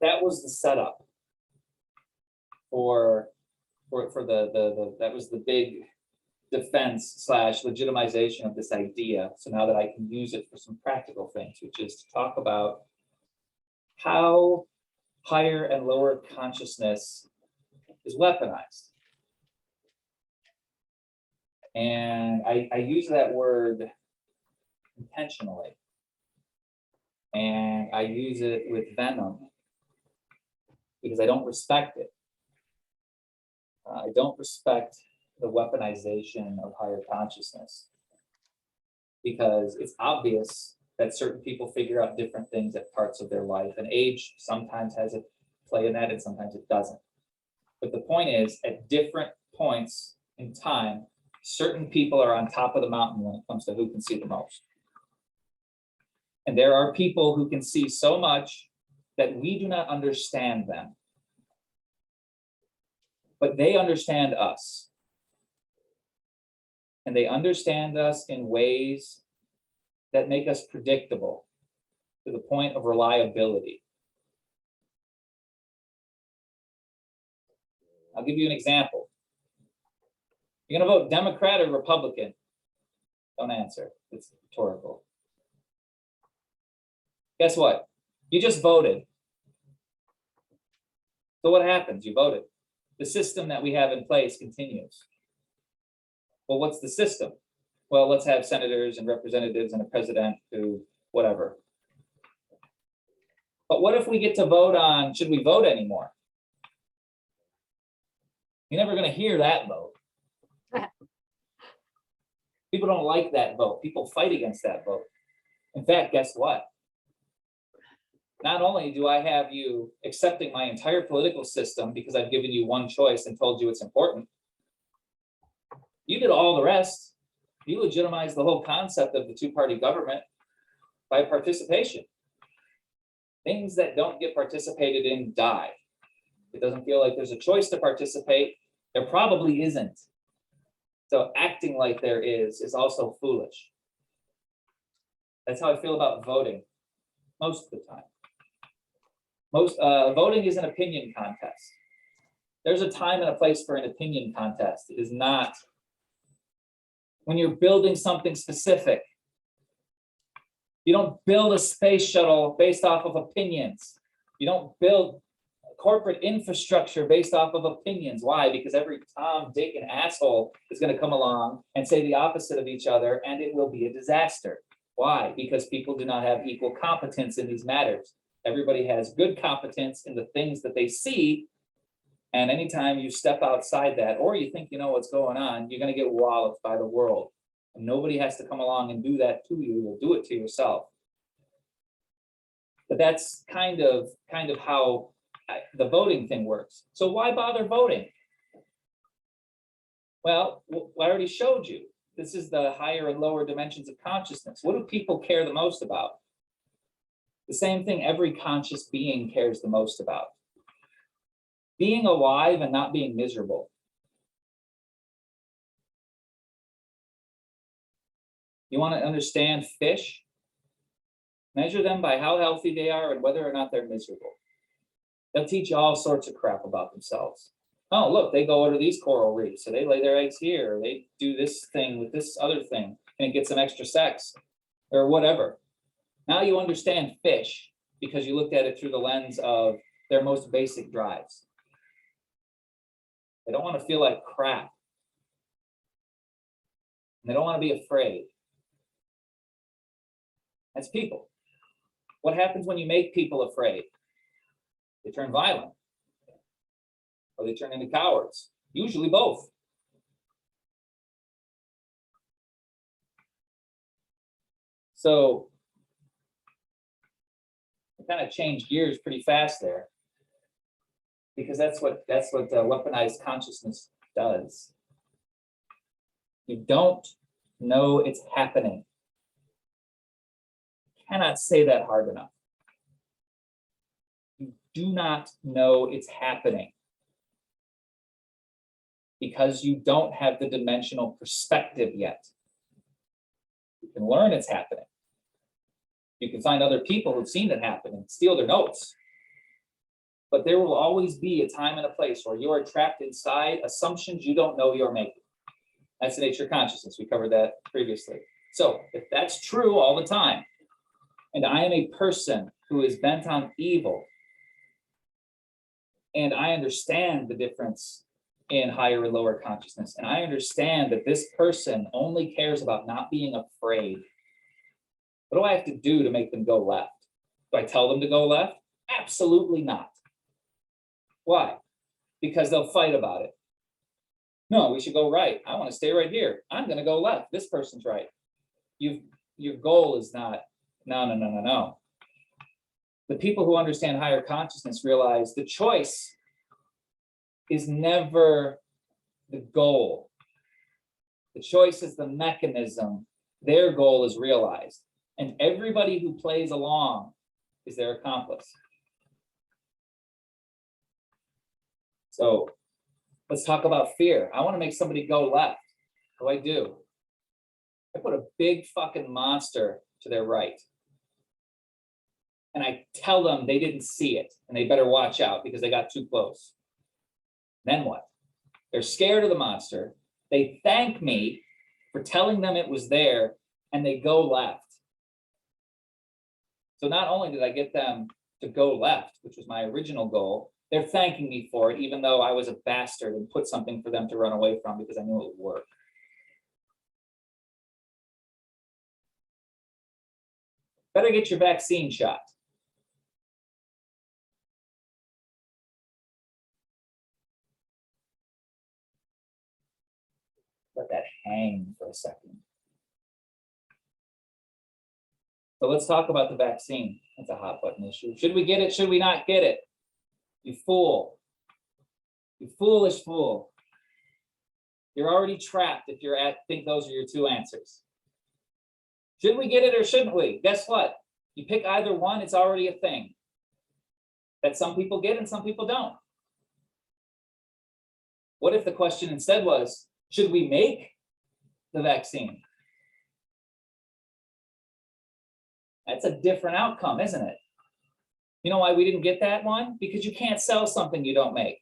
that was the setup for that was the big defense / legitimization of this idea. So now that I can use it for some practical things, which is to talk about how higher and lower consciousness is weaponized. And I use that word intentionally. And I use it with venom because I don't respect it. I don't respect the weaponization of higher consciousness because it's obvious that certain people figure out different things at parts of their life, and age sometimes has a play in that and sometimes it doesn't. But the point is, at different points in time, certain people are on top of the mountain when it comes to who can see the most. And there are people who can see so much that we do not understand them. But they understand us. And they understand us in ways that make us predictable to the point of reliability. I'll give you an example. You're going to vote Democrat or Republican? Don't answer. It's rhetorical. Guess what? You just voted. So what happens? You voted. The system that we have in place continues. Well, what's the system? Well, let's have senators and representatives and a president who, whatever. But what if we get to vote on, should we vote anymore? You're never going to hear that vote. People don't like that vote. People fight against that vote. In fact, guess what? Not only do I have you accepting my entire political system because I've given you one choice and told you it's important, you did all the rest. You legitimized the whole concept of the two-party government by participation. Things that don't get participated in die. It doesn't feel like there's a choice to participate. There probably isn't. So acting like there is also foolish. That's how I feel about voting most of the time. Voting is an opinion contest. There's a time and a place for an opinion contest. It is not when you're building something specific. You don't build a space shuttle based off of opinions. You don't build corporate infrastructure based off of opinions. Why? Because every Tom, Dick, and asshole is going to come along and say the opposite of each other, and it will be a disaster. Why? Because people do not have equal competence in these matters. Everybody has good competence in the things that they see, and anytime you step outside that, or you think you know what's going on, you're going to get walloped by the world. And nobody has to come along and do that to you. You'll do it to yourself. But that's kind of how the voting thing works. So why bother voting? Well, I already showed you. This is the higher and lower dimensions of consciousness. What do people care the most about? The same thing every conscious being cares the most about. Being alive and not being miserable. You want to understand fish? Measure them by how healthy they are and whether or not they're miserable. They'll teach you all sorts of crap about themselves. Oh, look, they go over to these coral reefs, so they lay their eggs here, or they do this thing with this other thing, and it gets them extra sex, or whatever. Now you understand fish because you looked at it through the lens of their most basic drives. They don't want to feel like crap. And they don't want to be afraid. That's people. What happens when you make people afraid? They turn violent. Or they turn into cowards. Usually both. So I kind of changed gears pretty fast there, because that's what weaponized consciousness does. You don't know it's happening. Cannot say that hard enough. You do not know it's happening because you don't have the dimensional perspective yet. You can learn it's happening. You can find other people who've seen it happen and steal their notes. But there will always be a time and a place where you are trapped inside assumptions you don't know you're making. That's the nature of consciousness. We covered that previously. So if that's true all the time, and I am a person who is bent on evil, and I understand the difference in higher and lower consciousness, and I understand that this person only cares about not being afraid, what do I have to do to make them go left? Do I tell them to go left? Absolutely not. Why? Because they'll fight about it. No, we should go right. I want to stay right here. I'm going to go left. This person's right. Your goal is not, no. The people who understand higher consciousness realize the choice is never the goal. The choice is the mechanism. Their goal is realized. And everybody who plays along is their accomplice. So let's talk about fear. I want to make somebody go left. What do? I put a big fucking monster to their right. And I tell them they didn't see it and they better watch out because they got too close. Then what? They're scared of the monster. They thank me for telling them it was there and they go left. So not only did I get them to go left, which was my original goal, they're thanking me for it, even though I was a bastard and put something for them to run away from because I knew it would work. Better get your vaccine shot. Let that hang for a second. So let's talk about the vaccine. That's a hot button issue. Should we get it? Should we not get it? You fool. You foolish fool. You're already trapped if think those are your two answers. Should we get it or shouldn't we? Guess what? You pick either one, it's already a thing that some people get and some people don't. What if the question instead was, should we make the vaccine? That's a different outcome, isn't it? You know why we didn't get that one? Because you can't sell something you don't make.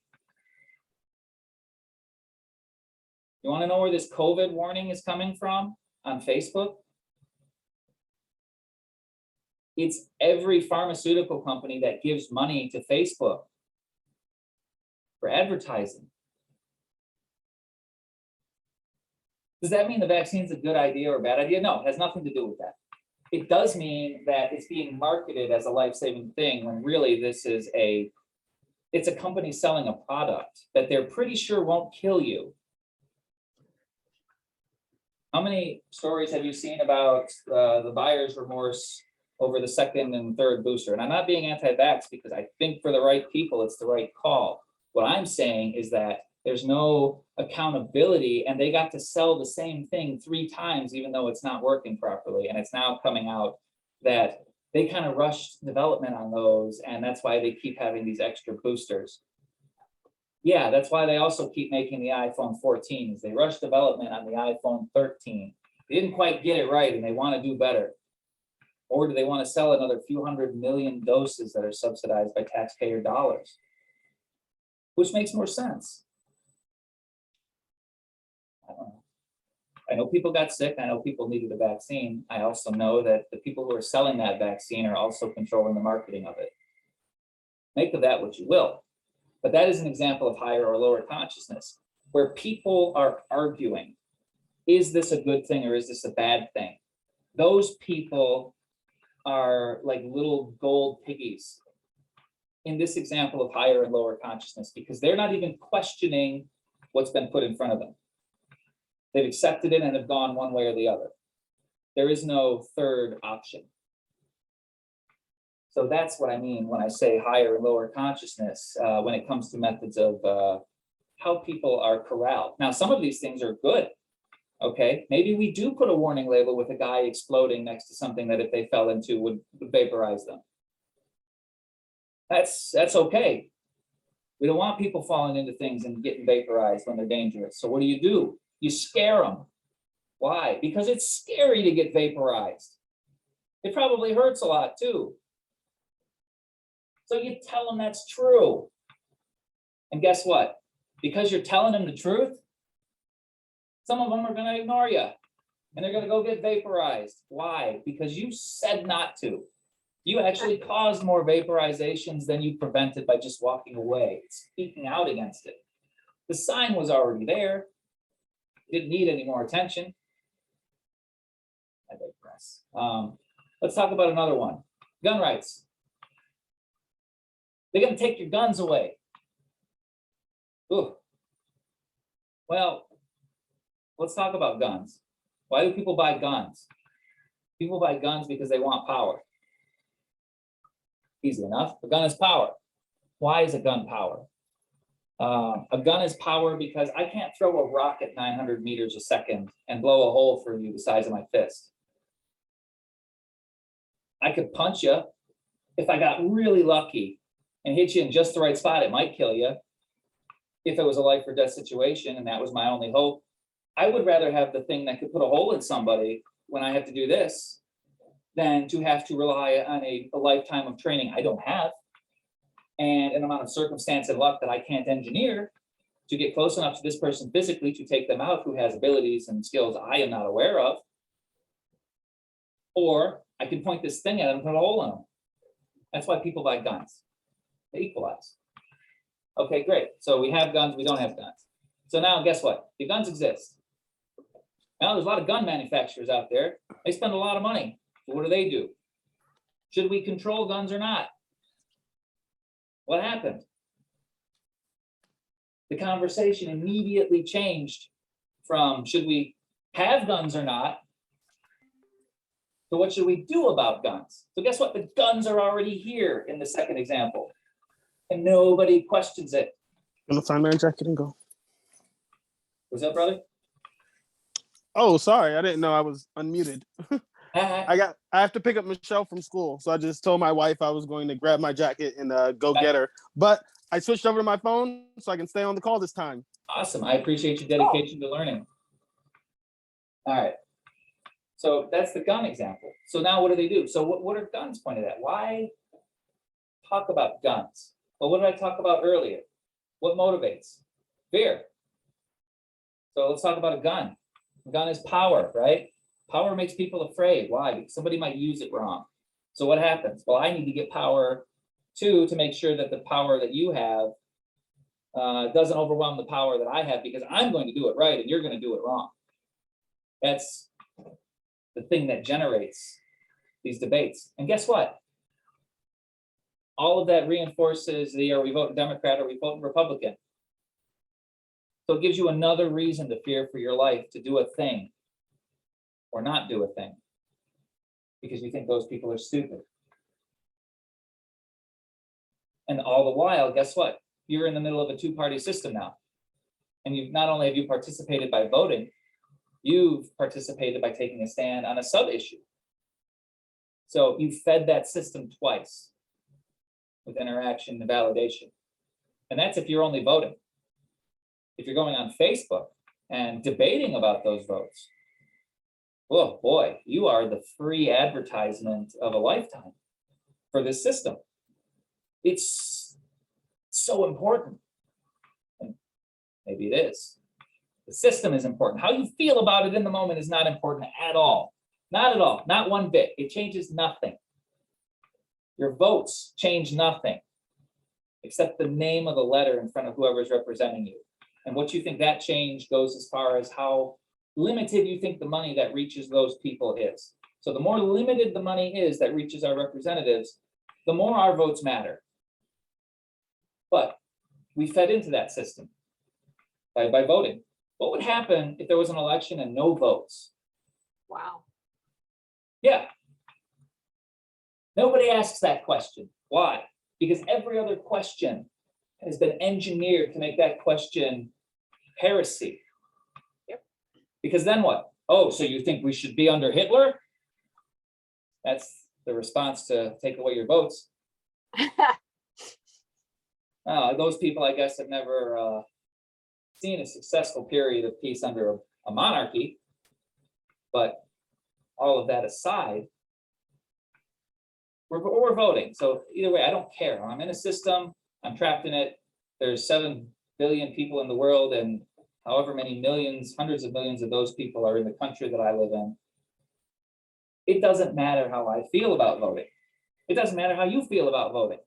You want to know where this COVID warning is coming from on Facebook? It's every pharmaceutical company that gives money to Facebook for advertising. Does that mean the vaccine's a good idea or a bad idea? No, it has nothing to do with that. It does mean that it's being marketed as a life-saving thing when really this is it's a company selling a product that they're pretty sure won't kill you. How many stories have you seen about the buyer's remorse over the second and third booster? And I'm not being anti-vax because I think for the right people, it's the right call. What I'm saying is that there's no accountability and they got to sell the same thing 3 times, even though it's not working properly. And it's now coming out that they kind of rushed development on those. And that's why they keep having these extra boosters. Yeah, that's why they also keep making the iPhone 14 is they rushed development on the iPhone 13. They didn't quite get it right and they want to do better. Or do they want to sell another few 100 million doses that are subsidized by taxpayer dollars? Which makes more sense. I don't know. I know people got sick. I know people needed a vaccine. I also know that the people who are selling that vaccine are also controlling the marketing of it. Make of that what you will. But that is an example of higher or lower consciousness, where people are arguing, is this a good thing or is this a bad thing? Those people are like little gold piggies in this example of higher and lower consciousness, because they're not even questioning what's been put in front of them. They've accepted it and have gone one way or the other. There is no third option. So that's what I mean when I say higher and lower consciousness when it comes to methods of how people are corralled. Now, some of these things are good. Okay, maybe we do put a warning label with a guy exploding next to something that if they fell into would vaporize them. That's okay. We don't want people falling into things and getting vaporized when they're dangerous. So what do? You scare them. Why? Because it's scary to get vaporized. It probably hurts a lot too. So you tell them that's true. And guess what? Because you're telling them the truth, some of them are going to ignore you and they're going to go get vaporized. Why? Because you said not to. You actually caused more vaporizations than you prevented by just walking away, speaking out against it. The sign was already there. Didn't need any more attention. I digress. Let's talk about another one. Gun rights. They're going to take your guns away. Ooh. Well, let's talk about guns. Why do people buy guns? People buy guns because they want power. Easy enough. A gun is power. Why is a gun power? A gun is power because I can't throw a rock at 900 meters a second and blow a hole for you the size of my fist. I could punch you. If I got really lucky and hit you in just the right spot, it might kill you. If it was a life or death situation and that was my only hope, I would rather have the thing that could put a hole in somebody when I have to do this than to have to rely on a lifetime of training I don't have and an amount of circumstance and luck that I can't engineer to get close enough to this person physically to take them out who has abilities and skills I am not aware of. Or I can point this thing at them and put a hole in them. That's why people buy guns. They equalize. Okay, great. So we have guns, we don't have guns. So now guess what? The guns exist. Now there's a lot of gun manufacturers out there. They spend a lot of money. So what do? Should we control guns or not? What happened? The conversation immediately changed from should we have guns or not to what should we do about guns? So guess what? The guns are already here in the second example and nobody questions it. Gonna find my jacket and go. What's up, brother? Oh, sorry. I didn't know I was unmuted. I have to pick up Michelle from school. So I just told my wife I was going to grab my jacket and go get her. But I switched over to my phone so I can stay on the call this time. Awesome. I appreciate your dedication to learning. All right. So that's the gun example. So now what do? So what are guns pointed at? Why talk about guns? Well, what did I talk about earlier? What motivates? Fear. So let's talk about a gun. A gun is power, right? Power makes people afraid. Why? Because somebody might use it wrong. So what happens? Well, I need to get power too, to make sure that the power that you have doesn't overwhelm the power that I have, because I'm going to do it right and you're going to do it wrong. That's the thing that generates these debates. And guess what? All of that reinforces the, are we voting Democrat or we voting Republican? So it gives you another reason to fear for your life, to do a thing or not do a thing, because you think those people are stupid. And all the while, guess what? You're in the middle of a two-party system now. And you've not only have you participated by voting, you've participated by taking a stand on a sub-issue. So you've fed that system twice with interaction and validation. And that's if you're only voting. If you're going on Facebook and debating about those votes, oh boy, you are the free advertisement of a lifetime for this system. It's so important. And maybe it is. The system is important. How you feel about it in the moment is not important at all. Not at all, not one bit. It changes nothing. Your votes change nothing except the name of the letter in front of whoever is representing you. And what you think that change goes as far as how limited you think the money that reaches those people is. So the more limited the money is that reaches our representatives, the more our votes matter. But we fed into that system by voting. What would happen if there was an election and no votes? Wow. Yeah. Nobody asks that question. Why? Because every other question has been engineered to make that question heresy. Yep. Because then what? Oh, so you think we should be under Hitler? That's the response to take away your votes. Those people, I guess, have never seen a successful period of peace under a monarchy. But all of that aside, we're voting. So either way, I don't care. I'm in a system, I'm trapped in it. There's 7 billion people in the world, and however many millions, hundreds of millions of those people are in the country that I live in. It doesn't matter how I feel about voting. It doesn't matter how you feel about voting.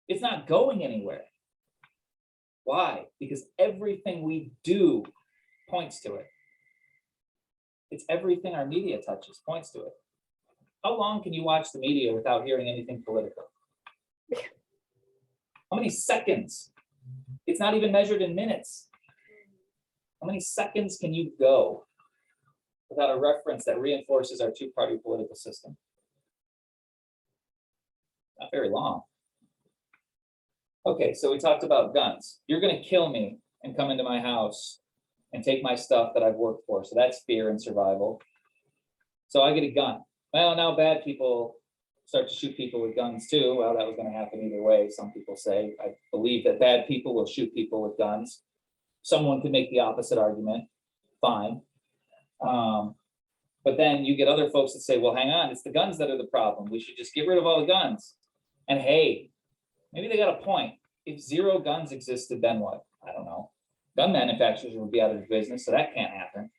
It's not going anywhere. Why? Because everything we do points to it. It's everything our media touches points to it. How long can you watch the media without hearing anything political? How many seconds? It's not even measured in minutes. How many seconds can you go without a reference that reinforces our two-party political system? Not very long. Okay, so we talked about guns. You're going to kill me and come into my house and take my stuff that I've worked for. So that's fear and survival. So I get a gun. Well, now bad people start to shoot people with guns too. Well, that was going to happen either way, some people say. I believe that bad people will shoot people with guns. Someone could make the opposite argument. Fine. But then you get other folks that say, well, hang on, it's the guns that are the problem. We should just get rid of all the guns. And hey, maybe they got a point. If 0 guns existed, then what? I don't know. Gun manufacturers would be out of business, so that can't happen.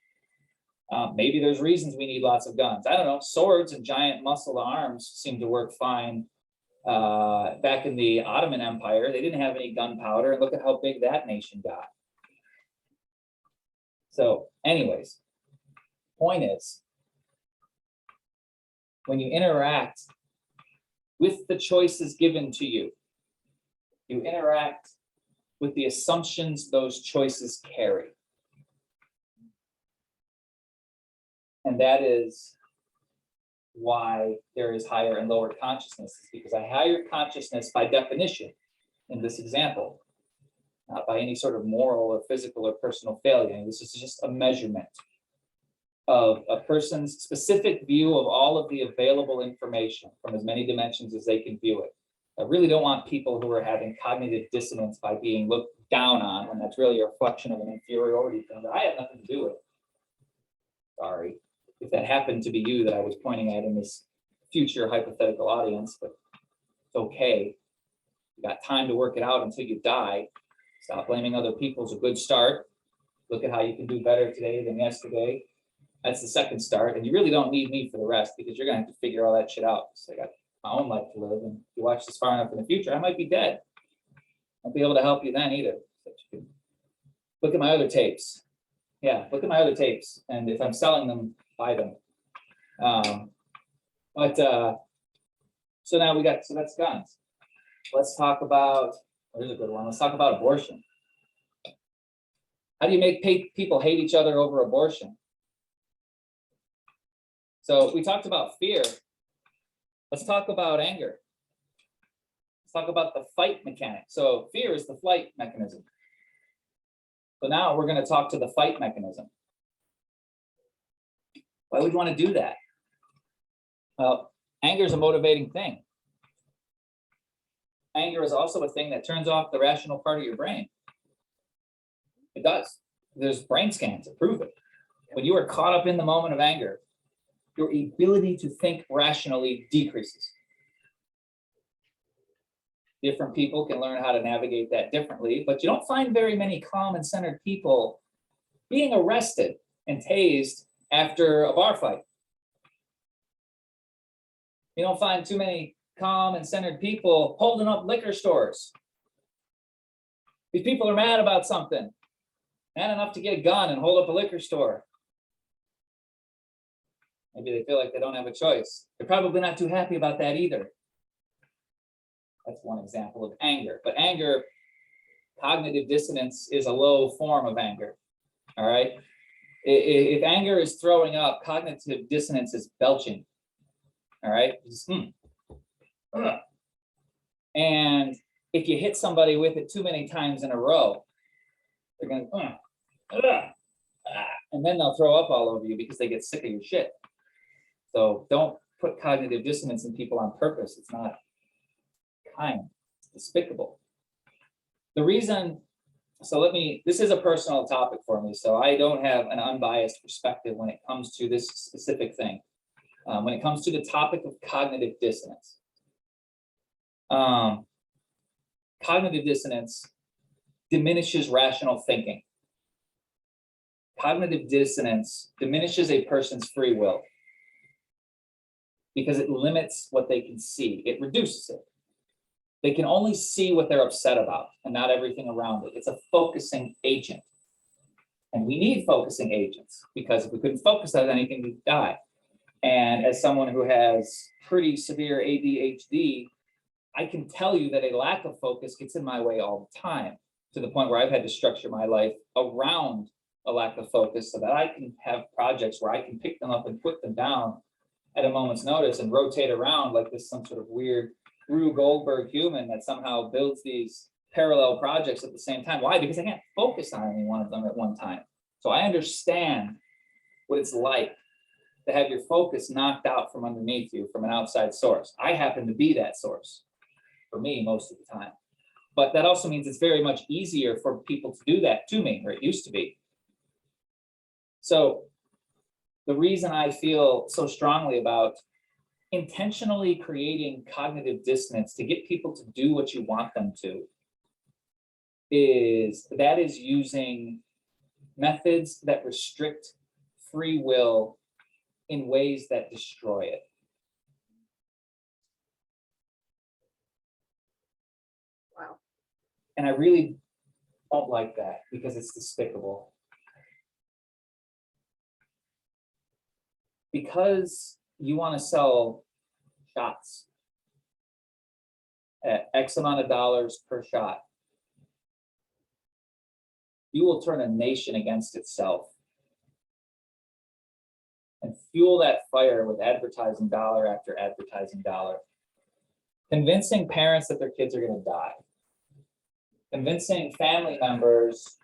Maybe there's reasons we need lots of guns. I don't know. Swords and giant muscle arms seem to work fine. Back in the Ottoman Empire, they didn't have any gunpowder, and look at how big that nation got. So anyways, point is, when you interact with the choices given to you, you interact with the assumptions those choices carry. And that is why there is higher and lower consciousness, because a higher consciousness, by definition, in this example, not by any sort of moral or physical or personal failure. This is just a measurement of a person's specific view of all of the available information from as many dimensions as they can view it. I really don't want people who are having cognitive dissonance by being looked down on, when that's really a reflection of an inferiority thing that I have nothing to do with. Sorry if that happened to be you that I was pointing at in this future hypothetical audience, but it's okay. You got time to work it out until you die. Stop blaming other people is a good start. Look at how you can do better today than yesterday. That's the second start. And you really don't need me for the rest because you're going to have to figure all that shit out. So I got my own life to live. And if you watch this far enough in the future, I might be dead. I won't be able to help you then either. Look at my other tapes. Yeah, look at my other tapes. And if I'm selling them, buy them. So now so that's guns. Let's talk about, here's a good one. Let's talk about abortion. How do you make people hate each other over abortion? So we talked about fear. Let's talk about anger. Let's talk about the fight mechanic. So fear is the flight mechanism. So now we're going to talk to the fight mechanism. Why would you want to do that? Well, anger is a motivating thing. Anger is also a thing that turns off the rational part of your brain. It does. There's brain scans that prove it. When you are caught up in the moment of anger, your ability to think rationally decreases. Different people can learn how to navigate that differently, but you don't find very many calm and centered people being arrested and tased after a bar fight. You don't find too many calm and centered people holding up liquor stores. These people are mad about something. Mad enough to get a gun and hold up a liquor store. Maybe they feel like they don't have a choice. They're probably not too happy about that either. That's one example of anger. But anger, cognitive dissonance is a low form of anger. All right. If anger is throwing up, cognitive dissonance is belching. All right. Just, And if you hit somebody with it too many times in a row, they're going and then they'll throw up all over you because they get sick of your shit. So don't put cognitive dissonance in people on purpose. It's not kind, it's despicable. The reason, this is a personal topic for me, so I don't have an unbiased perspective when it comes to this specific thing. When it comes to the topic of cognitive dissonance. Cognitive dissonance diminishes rational thinking. Cognitive dissonance diminishes a person's free will because it limits what they can see. It reduces it. They can only see what they're upset about and not everything around it. It's a focusing agent. And we need focusing agents because if we couldn't focus on anything, we'd die. And as someone who has pretty severe ADHD, I can tell you that a lack of focus gets in my way all the time, to the point where I've had to structure my life around a lack of focus so that I can have projects where I can pick them up and put them down at a moment's notice and rotate around like this some sort of weird Rube Goldberg human that somehow builds these parallel projects at the same time. Why? Because I can't focus on any one of them at one time. So I understand what it's like to have your focus knocked out from underneath you from an outside source. I happen to be that source for me most of the time. But that also means it's very much easier for people to do that to me, or it used to be. So the reason I feel so strongly about intentionally creating cognitive dissonance to get people to do what you want them to is using methods that restrict free will in ways that destroy it. Wow. And I really don't like that because it's despicable. Because you want to sell shots at X amount of dollars per shot, you will turn a nation against itself and fuel that fire with advertising dollar after advertising dollar. Convincing parents that their kids are going to die. Convincing family members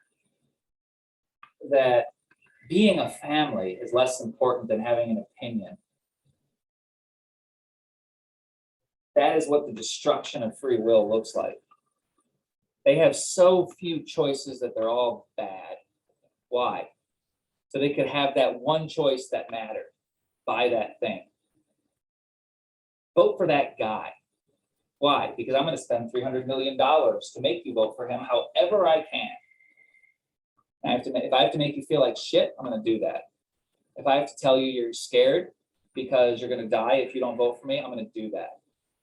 that being a family is less important than having an opinion. That is what the destruction of free will looks like. They have so few choices that they're all bad. Why? So they could have that one choice that mattered. Buy that thing. Vote for that guy. Why? Because I'm going to spend $300 million to make you vote for him however I can. If I have to make you feel like shit, I'm gonna do that. If I have to tell you you're scared because you're gonna die if you don't vote for me, I'm gonna do that.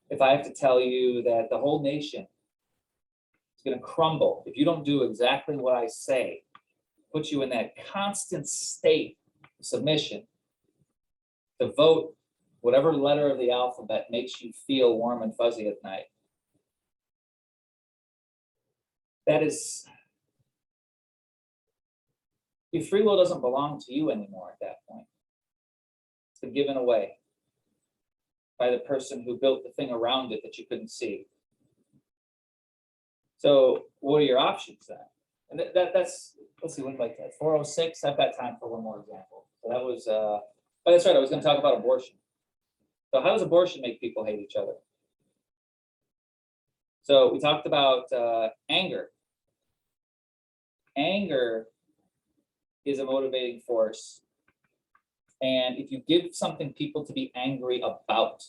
If I have to tell you that the whole nation is gonna crumble if you don't do exactly what I say, put you in that constant state of submission to vote whatever letter of the alphabet makes you feel warm and fuzzy at night. That is, your free will doesn't belong to you anymore at that point. It's been given away by the person who built the thing around it that you couldn't see. So what are your options then? And that's, let's see, what like that, 406, I've got time for one more example. So that was, oh, that's right, I was gonna talk about abortion. So how does abortion make people hate each other? So we talked about anger. Anger is a motivating force. And if you give something people to be angry about,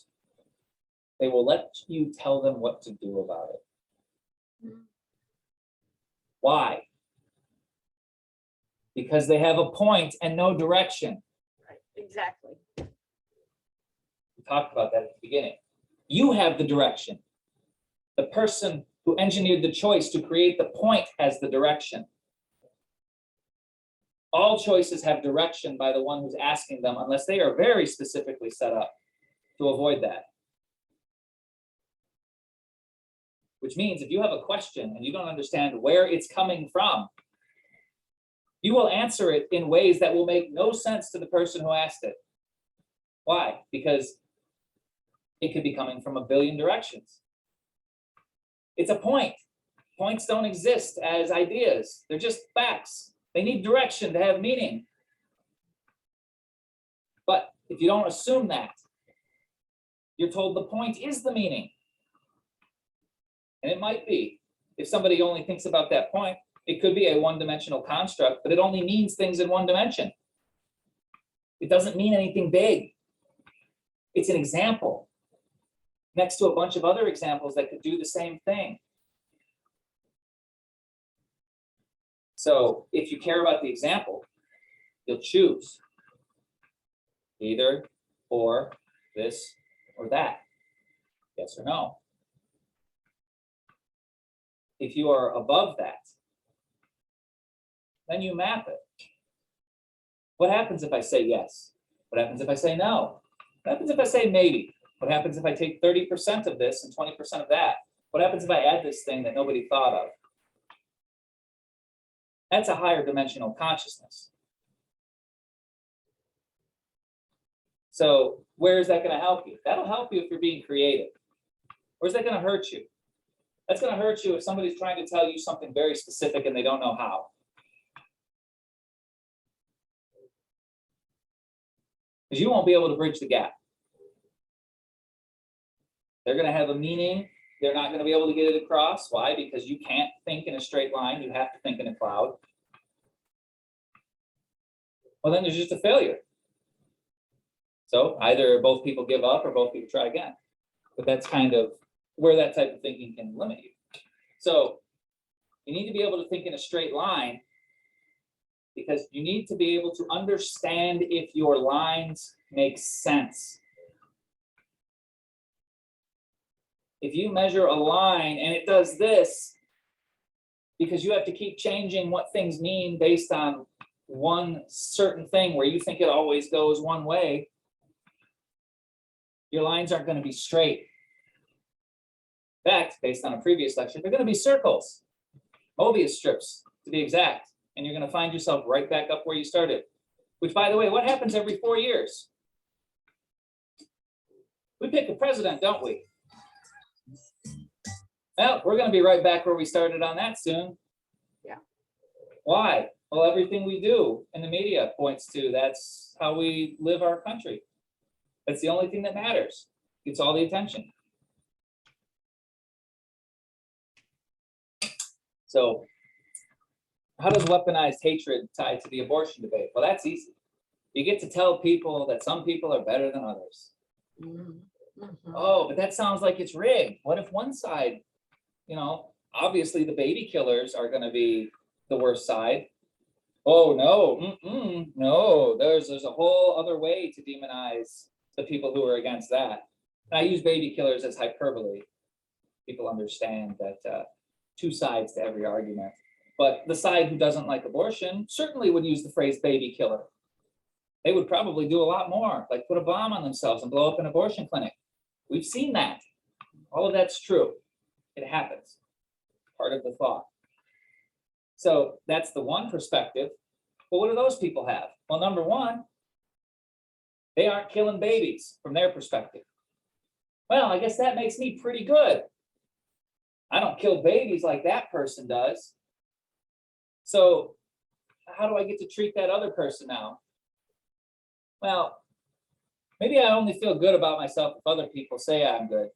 they will let you tell them what to do about it. Why? Because they have a point and no direction. Right, exactly. We talked about that at the beginning. You have the direction. The person who engineered the choice to create the point has the direction. All choices have direction by the one who's asking them, unless they are very specifically set up to avoid that. Which means if you have a question and you don't understand where it's coming from, you will answer it in ways that will make no sense to the person who asked it. Why? Because it could be coming from a billion directions. It's a point. Points don't exist as ideas. They're just facts. They need direction to have meaning. But if you don't assume that, you're told the point is the meaning. And it might be. If somebody only thinks about that point, it could be a one-dimensional construct, but it only means things in one dimension. It doesn't mean anything big. It's an example next to a bunch of other examples that could do the same thing. So if you care about the example, you'll choose either or this or that, yes or no. If you are above that, then you map it. What happens if I say yes? What happens if I say no? What happens if I say maybe? What happens if I take 30% of this and 20% of that? What happens if I add this thing that nobody thought of? That's a higher dimensional consciousness. So where is that going to help you? That'll help you if you're being creative. Where's that going to hurt you? That's going to hurt you if somebody's trying to tell you something very specific and they don't know how. Because you won't be able to bridge the gap. They're going to have a meaning. They're not going to be able to get it across. Why? Because you can't think in a straight line. You have to think in a cloud. Well, then there's just a failure. So either both people give up or both people try again. But that's kind of where that type of thinking can limit you. So you need to be able to think in a straight line because you need to be able to understand if your lines make sense. If you measure a line and it does this, because you have to keep changing what things mean based on one certain thing where you think it always goes one way, your lines aren't going to be straight. In fact, based on a previous lecture, they're going to be circles, Mobius strips to be exact, and you're going to find yourself right back up where you started. Which, by the way, what happens every 4 years? We pick a president, don't we? Well, we're going to be right back where we started on that soon. Yeah. Why? Well, everything we do in the media points to that's how we live our country. That's the only thing that matters. Gets all the attention. So how does weaponized hatred tie to the abortion debate? Well, that's easy. You get to tell people that some people are better than others. Mm-hmm. Oh, but that sounds like it's rigged. What if one side, you know, obviously the baby killers are going to be the worst side. Oh, no, no, there's a whole other way to demonize the people who are against that. And I use baby killers as hyperbole. People understand that two sides to every argument. But the side who doesn't like abortion certainly would use the phrase baby killer. They would probably do a lot more, like put a bomb on themselves and blow up an abortion clinic. We've seen that. All of that's true. It happens. Part of the thought. So that's the one perspective. But what do those people have? Well, number one, they aren't killing babies from their perspective. Well, I guess that makes me pretty good. I don't kill babies like that person does. So how do I get to treat that other person now? Well, maybe I only feel good about myself if other people say I'm good.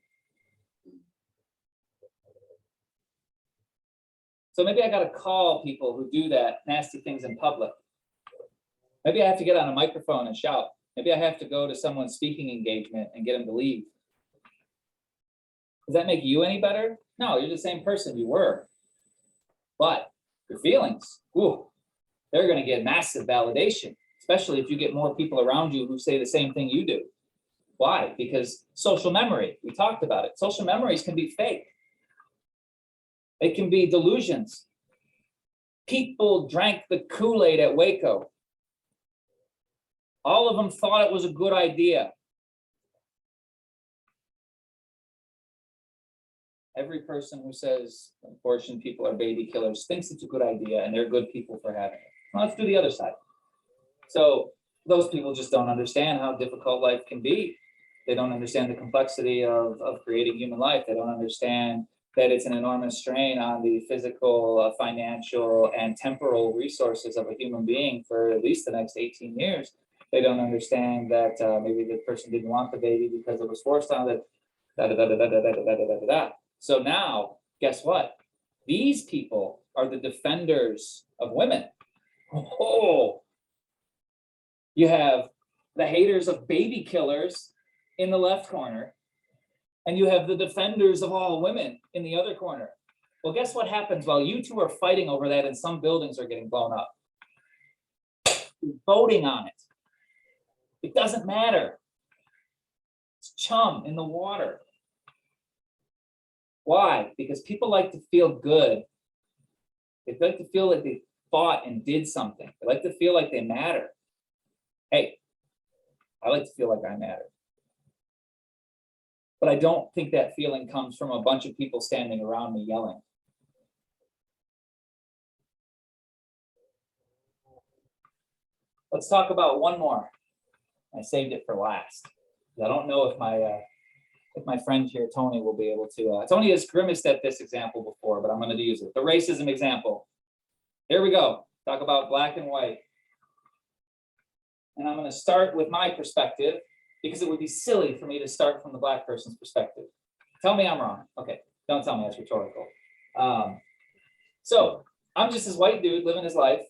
So maybe I got to call people who do that nasty things in public. Maybe I have to get on a microphone and shout. Maybe I have to go to someone's speaking engagement and get them to leave. Does that make you any better? No, you're the same person you were. But your feelings, ooh, they're going to get massive validation, especially if you get more people around you who say the same thing you do. Why? Because social memory, we talked about it. Social memories can be fake. It can be delusions. People drank the Kool-Aid at Waco. All of them thought it was a good idea. Every person who says abortion people are baby killers thinks it's a good idea and they're good people for having it. Well, let's do the other side. So those people just don't understand how difficult life can be. They don't understand the complexity of creating human life. They don't understand that it's an enormous strain on the physical, financial, and temporal resources of a human being for at least the next 18 years. They don't understand that maybe the person didn't want the baby because it was forced on it. So now, guess what? These people are the defenders of women. Oh, you have the haters of baby killers in the left corner, and you have the defenders of all women in the other corner. Well, guess what happens while you two are fighting over that and some buildings are getting blown up? You're voting on it. It doesn't matter. It's chum in the water. Why? Because people like to feel good. They like to feel like they fought and did something. They like to feel like they matter. Hey, I like to feel like I matter. But I don't think that feeling comes from a bunch of people standing around me yelling. Let's talk about one more. I saved it for last. I don't know if my friend here, Tony, will be able to. Tony has grimaced at this example before, but I'm going to use it. The racism example. Here we go. Talk about black and white. And I'm going to start with my perspective because it would be silly for me to start from the black person's perspective. Tell me I'm wrong. Okay, don't tell me that's rhetorical. So I'm just this white dude living his life,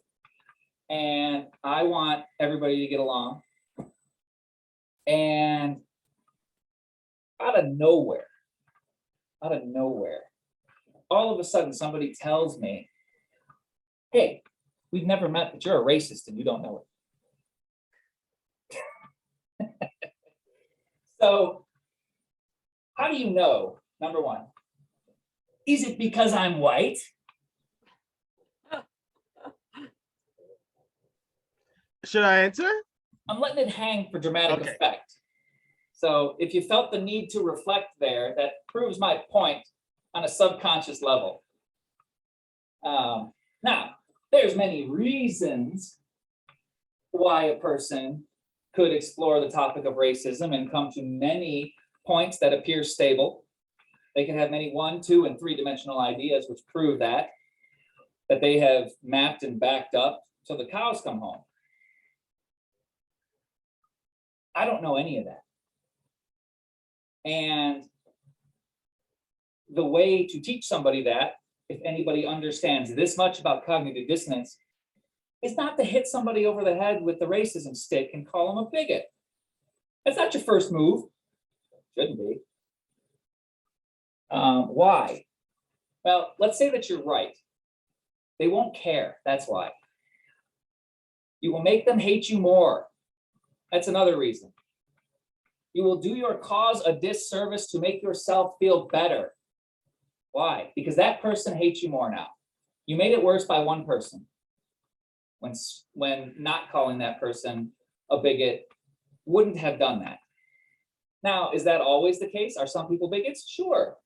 and I want everybody to get along. And out of nowhere, all of a sudden somebody tells me, hey, we've never met, but you're a racist and you don't know it. So how do you know, number one, is it because I'm white? Should I answer? I'm letting it hang for dramatic effect. So if you felt the need to reflect there, that proves my point on a subconscious level. Now, there's many reasons why a person could explore the topic of racism and come to many points that appear stable. They can have many 1, 2, and 3-dimensional ideas which prove that they have mapped and backed up till the cows come home. I don't know any of that. And the way to teach somebody that, if anybody understands this much about cognitive dissonance, is not to hit somebody over the head with the racism stick and call them a bigot. That's not your first move. Shouldn't be. Why? Well, let's say that you're right. They won't care. That's why. You will make them hate you more. That's another reason. You will do your cause a disservice to make yourself feel better. Why? Because that person hates you more now. You made it worse by one person. When not calling that person a bigot wouldn't have done that. Now, is that always the case? Are some people bigots? Sure.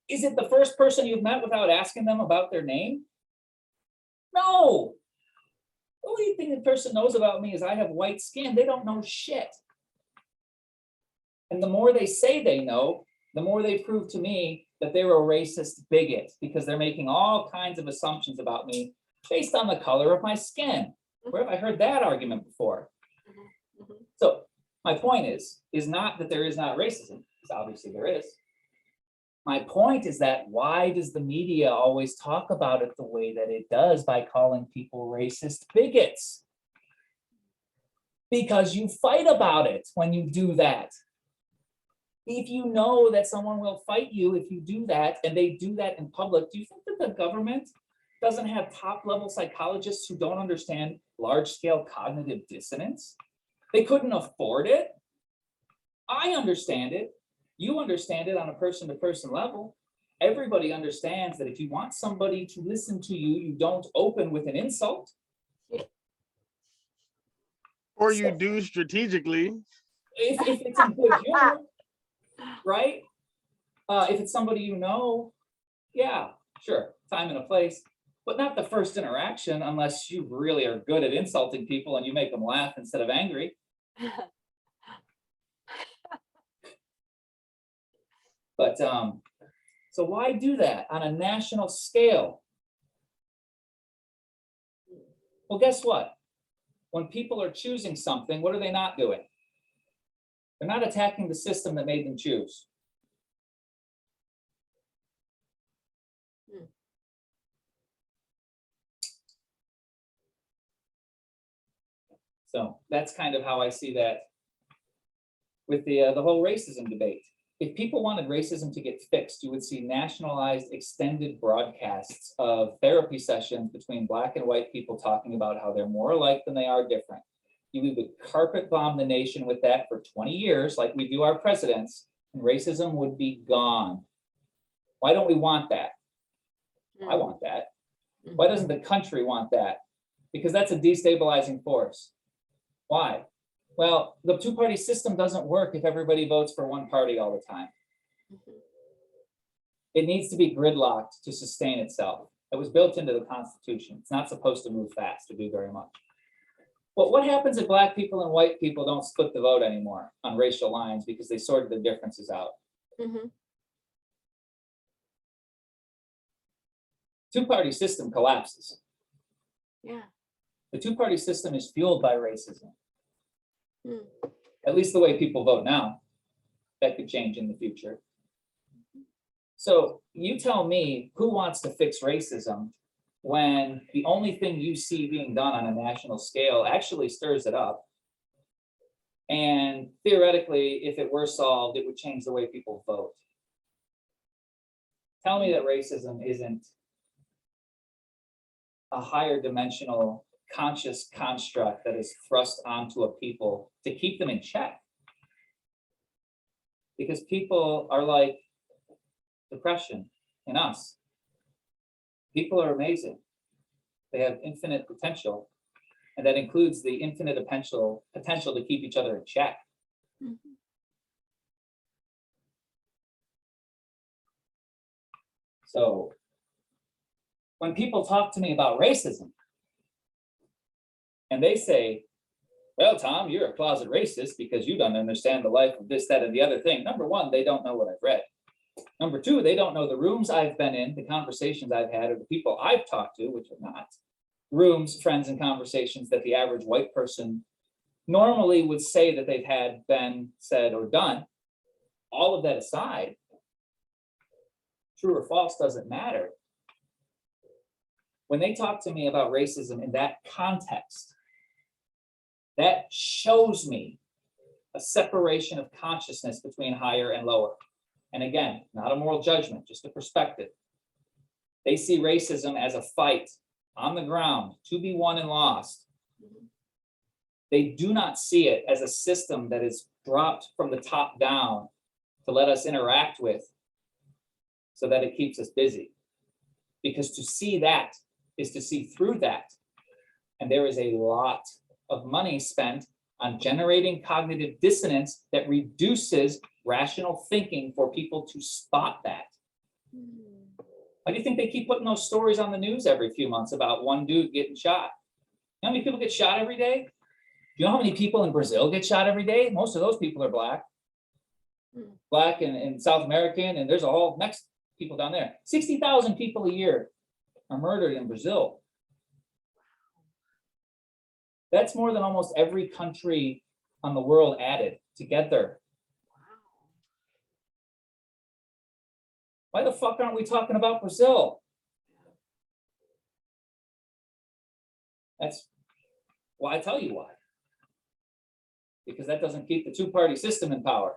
Is it the first person you've met without asking them about their name? No. The only thing the person knows about me is I have white skin. They don't know shit. And the more they say they know, the more they prove to me that they're a racist bigot, because they're making all kinds of assumptions about me based on the color of my skin. Where have I heard that argument before? So my point is not that there is not racism, because obviously there is. My point is that why does the media always talk about it the way that it does by calling people racist bigots? Because you fight about it when you do that. If you know that someone will fight you if you do that, and they do that in public, do you think that the government doesn't have top-level psychologists who don't understand large-scale cognitive dissonance? They couldn't afford it. I understand it. You understand it on a person-to-person level. Everybody understands that if you want somebody to listen to you, you don't open with an insult. Or you do strategically. If it's in good humor, right? If it's somebody you know, yeah, sure, time and a place, but not the first interaction unless you really are good at insulting people and you make them laugh instead of angry. But so why do that on a national scale? Well, guess what? When people are choosing something, what are they not doing? They're not attacking the system that made them choose. So that's kind of how I see that with the whole racism debate. If people wanted racism to get fixed, you would see nationalized extended broadcasts of therapy sessions between Black and white people talking about how they're more alike than they are different. You would carpet bomb the nation with that for 20 years, like we do our presidents, and racism would be gone. Why don't we want that? I want that. Why doesn't the country want that? Because that's a destabilizing force. Why? Well, the two-party system doesn't work if everybody votes for one party all the time. It needs to be gridlocked to sustain itself. It was built into the Constitution. It's not supposed to move fast to do very much. But what happens if Black people and white people don't split the vote anymore on racial lines because they sorted the differences out? Two-party system collapses. Yeah. The two-party system is fueled by racism. At least the way people vote now. That could change in the future. So you tell me who wants to fix racism when the only thing you see being done on a national scale actually stirs it up. And theoretically, if it were solved, it would change the way people vote. Tell me that racism isn't a higher dimensional conscious construct that is thrust onto a people to keep them in check. Because people are like depression in us. People are amazing. They have infinite potential, and that includes the infinite potential to keep each other in check. So when people talk to me about racism, and they say, well, Tom, you're a closet racist because you don't understand the life of this, that, and the other thing. Number one, they don't know what I've read. Number two, they don't know the rooms I've been in, the conversations I've had, or the people I've talked to, which are not rooms, friends, and conversations that the average white person normally would say that they've had, been, said, or done. All of that aside, true or false doesn't matter. When they talk to me about racism in that context, that shows me a separation of consciousness between higher and lower. And again, not a moral judgment, just a perspective. They see racism as a fight on the ground to be won and lost They do not see it as a system that is dropped from the top down to let us interact with so that it keeps us busy. Because to see that is to see through that. And there is a lot of money spent on generating cognitive dissonance that reduces rational thinking for people to spot that. Why do you think they keep putting those stories on the news every few months about one dude getting shot? You know how many people get shot every day? Do you know how many people in Brazil get shot every day? Most of those people are black. Black and South American, and there's all next people down there. 60,000 people a year are murdered in Brazil. That's more than almost every country on the world added together. Why the fuck aren't we talking about Brazil? That's why I tell you why. Because that doesn't keep the two-party system in power.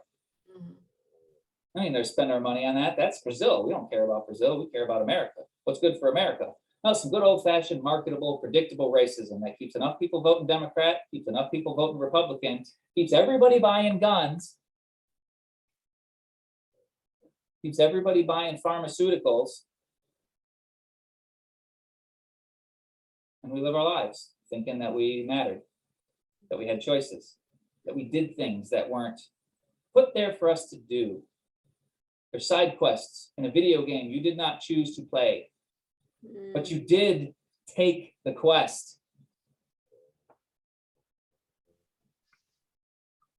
I mean, they're spending our money on that. That's Brazil. We don't care about Brazil. We care about America. What's good for America? Now, some good old-fashioned, marketable, predictable racism that keeps enough people voting Democrat, keeps enough people voting Republican, keeps everybody buying guns, keeps everybody buying pharmaceuticals, and we live our lives thinking that we mattered, that we had choices, that we did things that weren't put there for us to do. There's side quests in a video game you did not choose to play, but you did take the quest.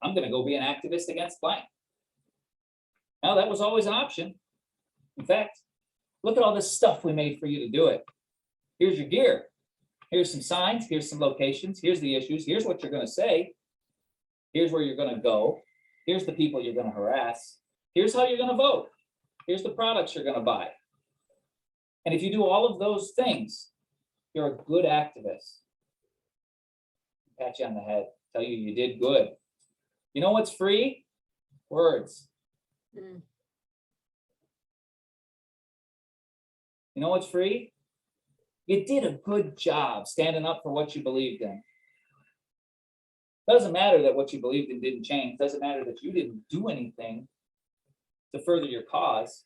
I'm going to go be an activist against blank. Now, that was always an option. In fact, look at all this stuff we made for you to do it. Here's your gear. Here's some signs. Here's some locations. Here's the issues. Here's what you're going to say. Here's where you're going to go. Here's the people you're going to harass. Here's how you're going to vote. Here's the products you're going to buy. And if you do all of those things, you're a good activist. Pat you on the head, tell you you did good. You know what's free? Words. You know what's free? You did a good job standing up for what you believed in. Doesn't matter that what you believed in didn't change. Doesn't matter that you didn't do anything to further your cause,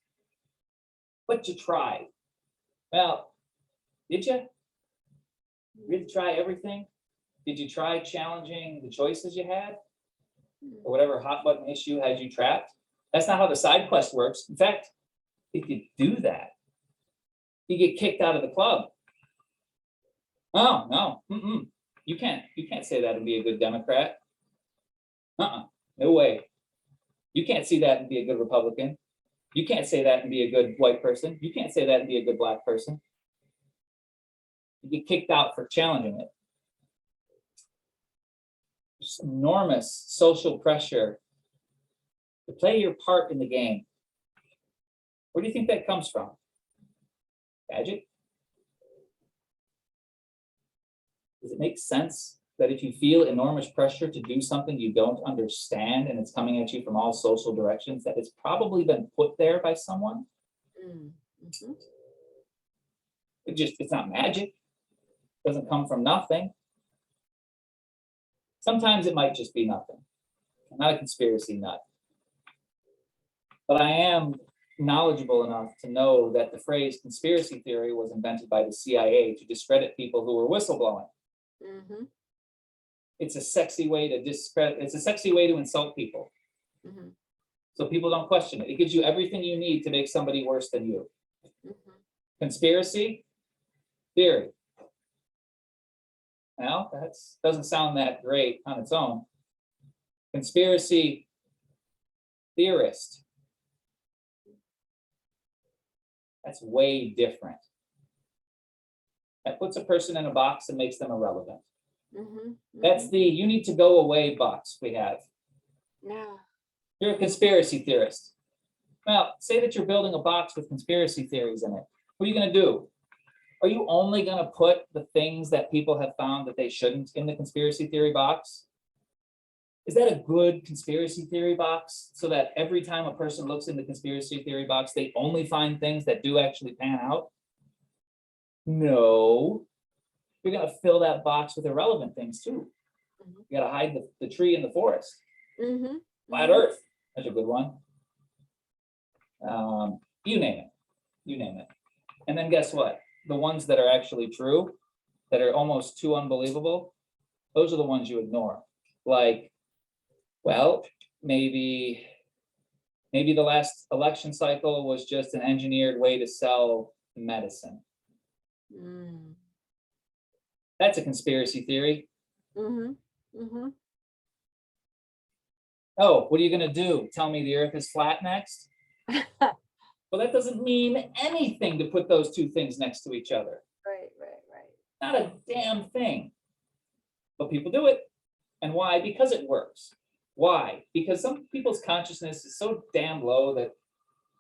but you tried. Well, did you? Did you try everything? Did you try challenging the choices you had? Or whatever hot button issue had you trapped? That's not how the side quest works. In fact, if you do that, you get kicked out of the club. Oh, no. You can't say that and be a good Democrat. No way. You can't see that and be a good Republican. You can't say that and be a good white person. You can't say that and be a good black person. You get kicked out for challenging it. There's enormous social pressure to play your part in the game. Where do you think that comes from? Magic? Does it make sense that if you feel enormous pressure to do something you don't understand and it's coming at you from all social directions, that it's probably been put there by someone? It's not magic. It doesn't come from nothing. Sometimes it might just be nothing. I'm not a conspiracy nut. But I am knowledgeable enough to know that the phrase conspiracy theory was invented by the CIA to discredit people who were whistleblowing. It's a sexy way to discredit, it's a sexy way to insult people. So people don't question it. It gives you everything you need to make somebody worse than you. Conspiracy theory. Well, that doesn't sound that great on its own. Conspiracy theorist. That's way different. That puts a person in a box and makes them irrelevant. That's the you need to go away box we have. You're a conspiracy theorist. Well, say that you're building a box with conspiracy theories in it. What are you going to do? Are you only going to put the things that people have found that they shouldn't in the conspiracy theory box? Is that a good conspiracy theory box? So that every time a person looks in the conspiracy theory box, they only find things that do actually pan out? No. You're going to fill that box with irrelevant things too. Mhm. You gotta hide the tree in the forest. Mhm. Flat Earth, that's a good one. You name it, you name it. And then guess what? The ones that are actually true, that are almost too unbelievable, those are the ones you ignore. Like, well, maybe the last election cycle was just an engineered way to sell medicine. Mm. That's a conspiracy theory. Mhm. Mhm. Oh, what are you gonna do? Tell me the earth is flat next? Well, that doesn't mean anything to put those two things next to each other. Right, right, right. Not a damn thing. But people do it. And why? Because it works. Why? Because some people's consciousness is so damn low that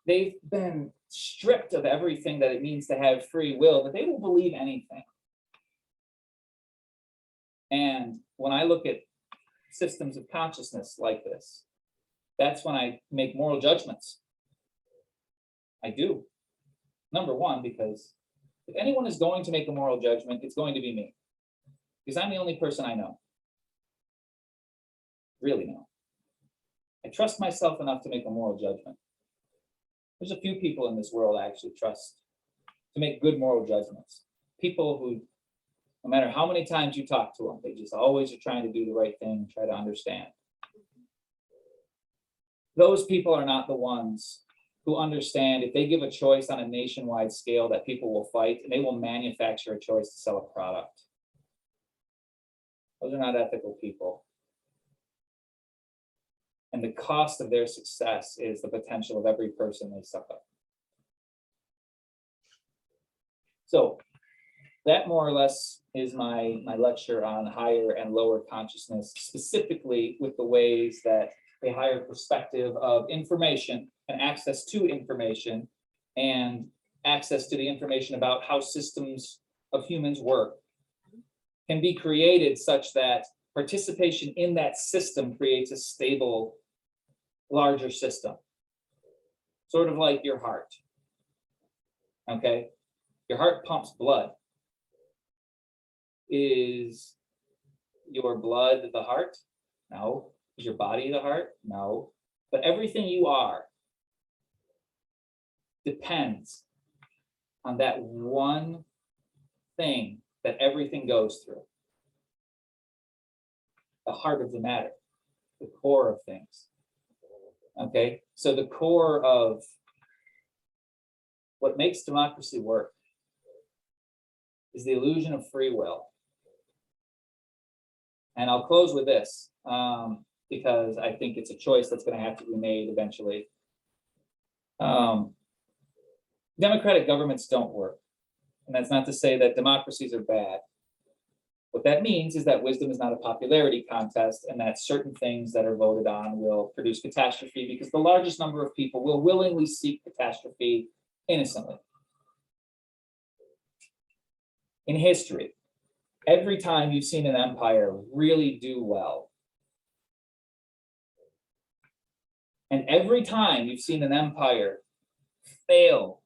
they've been stripped of everything that it means to have free will that they will believe anything. And when I look at systems of consciousness like this, that's when I make moral judgments. I do. Number one, because if anyone is going to make a moral judgment, it's going to be me. Because I'm the only person I know. Really know. I trust myself enough to make a moral judgment. There's a few people in this world I actually trust to make good moral judgments. People who, no matter how many times you talk to them, they just always are trying to do the right thing, try to understand. Those people are not the ones who understand if they give a choice on a nationwide scale that people will fight, and they will manufacture a choice to sell a product. Those are not ethical people. And the cost of their success is the potential of every person they suck up. So that more or less is my lecture on higher and lower consciousness, specifically with the ways that a higher perspective of information and access to information and access to the information about how systems of humans work can be created such that participation in that system creates a stable, larger system. Sort of like your heart. Okay? Your heart pumps blood. Is your blood the heart? No. Is your body the heart? No. But everything you are depends on that one thing that everything goes through. The heart of the matter, the core of things. Okay? So the core of what makes democracy work is the illusion of free will. And I'll close with this, because I think it's a choice that's going to have to be made eventually. Democratic governments don't work. And that's not to say that democracies are bad. What that means is that wisdom is not a popularity contest, and that certain things that are voted on will produce catastrophe because the largest number of people will willingly seek catastrophe innocently. In history, every time you've seen an empire really do well, and every time you've seen an empire fail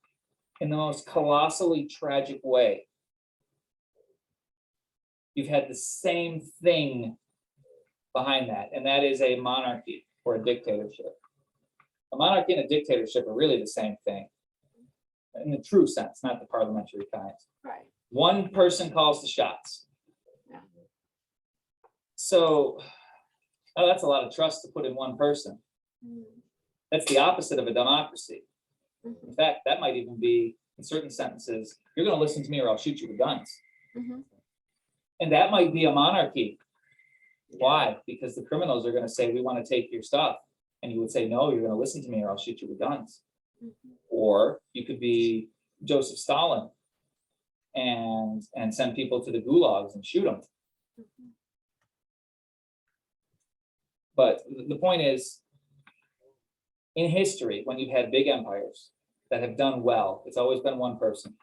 in the most colossally tragic way, you've had the same thing behind that, and that is a monarchy or a dictatorship. A monarchy and a dictatorship are really the same thing, in the true sense, not the parliamentary kind. Right. One person calls the shots. Yeah. So, that's a lot of trust to put in one person. Mm. That's the opposite of a democracy. Mhm. In fact, that might even be, in certain sentences, you're going to listen to me or I'll shoot you with guns. Mhm. And that might be a monarchy. Why? Because the criminals are going to say, we want to take your stuff. And you would say, no, you're going to listen to me or I'll shoot you with guns. Mhm. Or you could be Joseph Stalin and send people to the gulags and shoot them. Mhm. But the point is, in history, when you've had big empires that have done well, it's always been one person.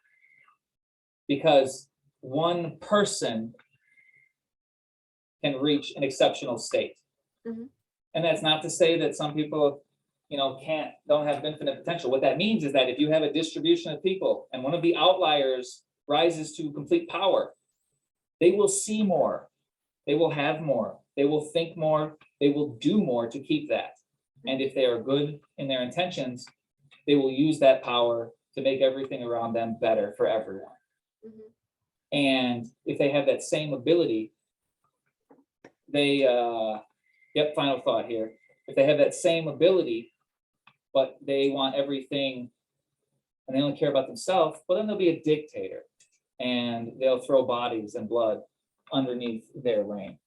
Because one person can reach an exceptional state. Mhm. And that's not to say that some people, don't have infinite potential. What that means is that if you have a distribution of people and one of the outliers rises to complete power, they will see more. they will have more, they will think more, they will do more to keep that. And if they are good in their intentions, they will use that power to make everything around them better for everyone. Mhm. And if they have that same ability, they, final thought here. If they have that same ability, but they want everything and they only care about themselves, well, then they'll be a dictator and they'll throw bodies and blood underneath their reign.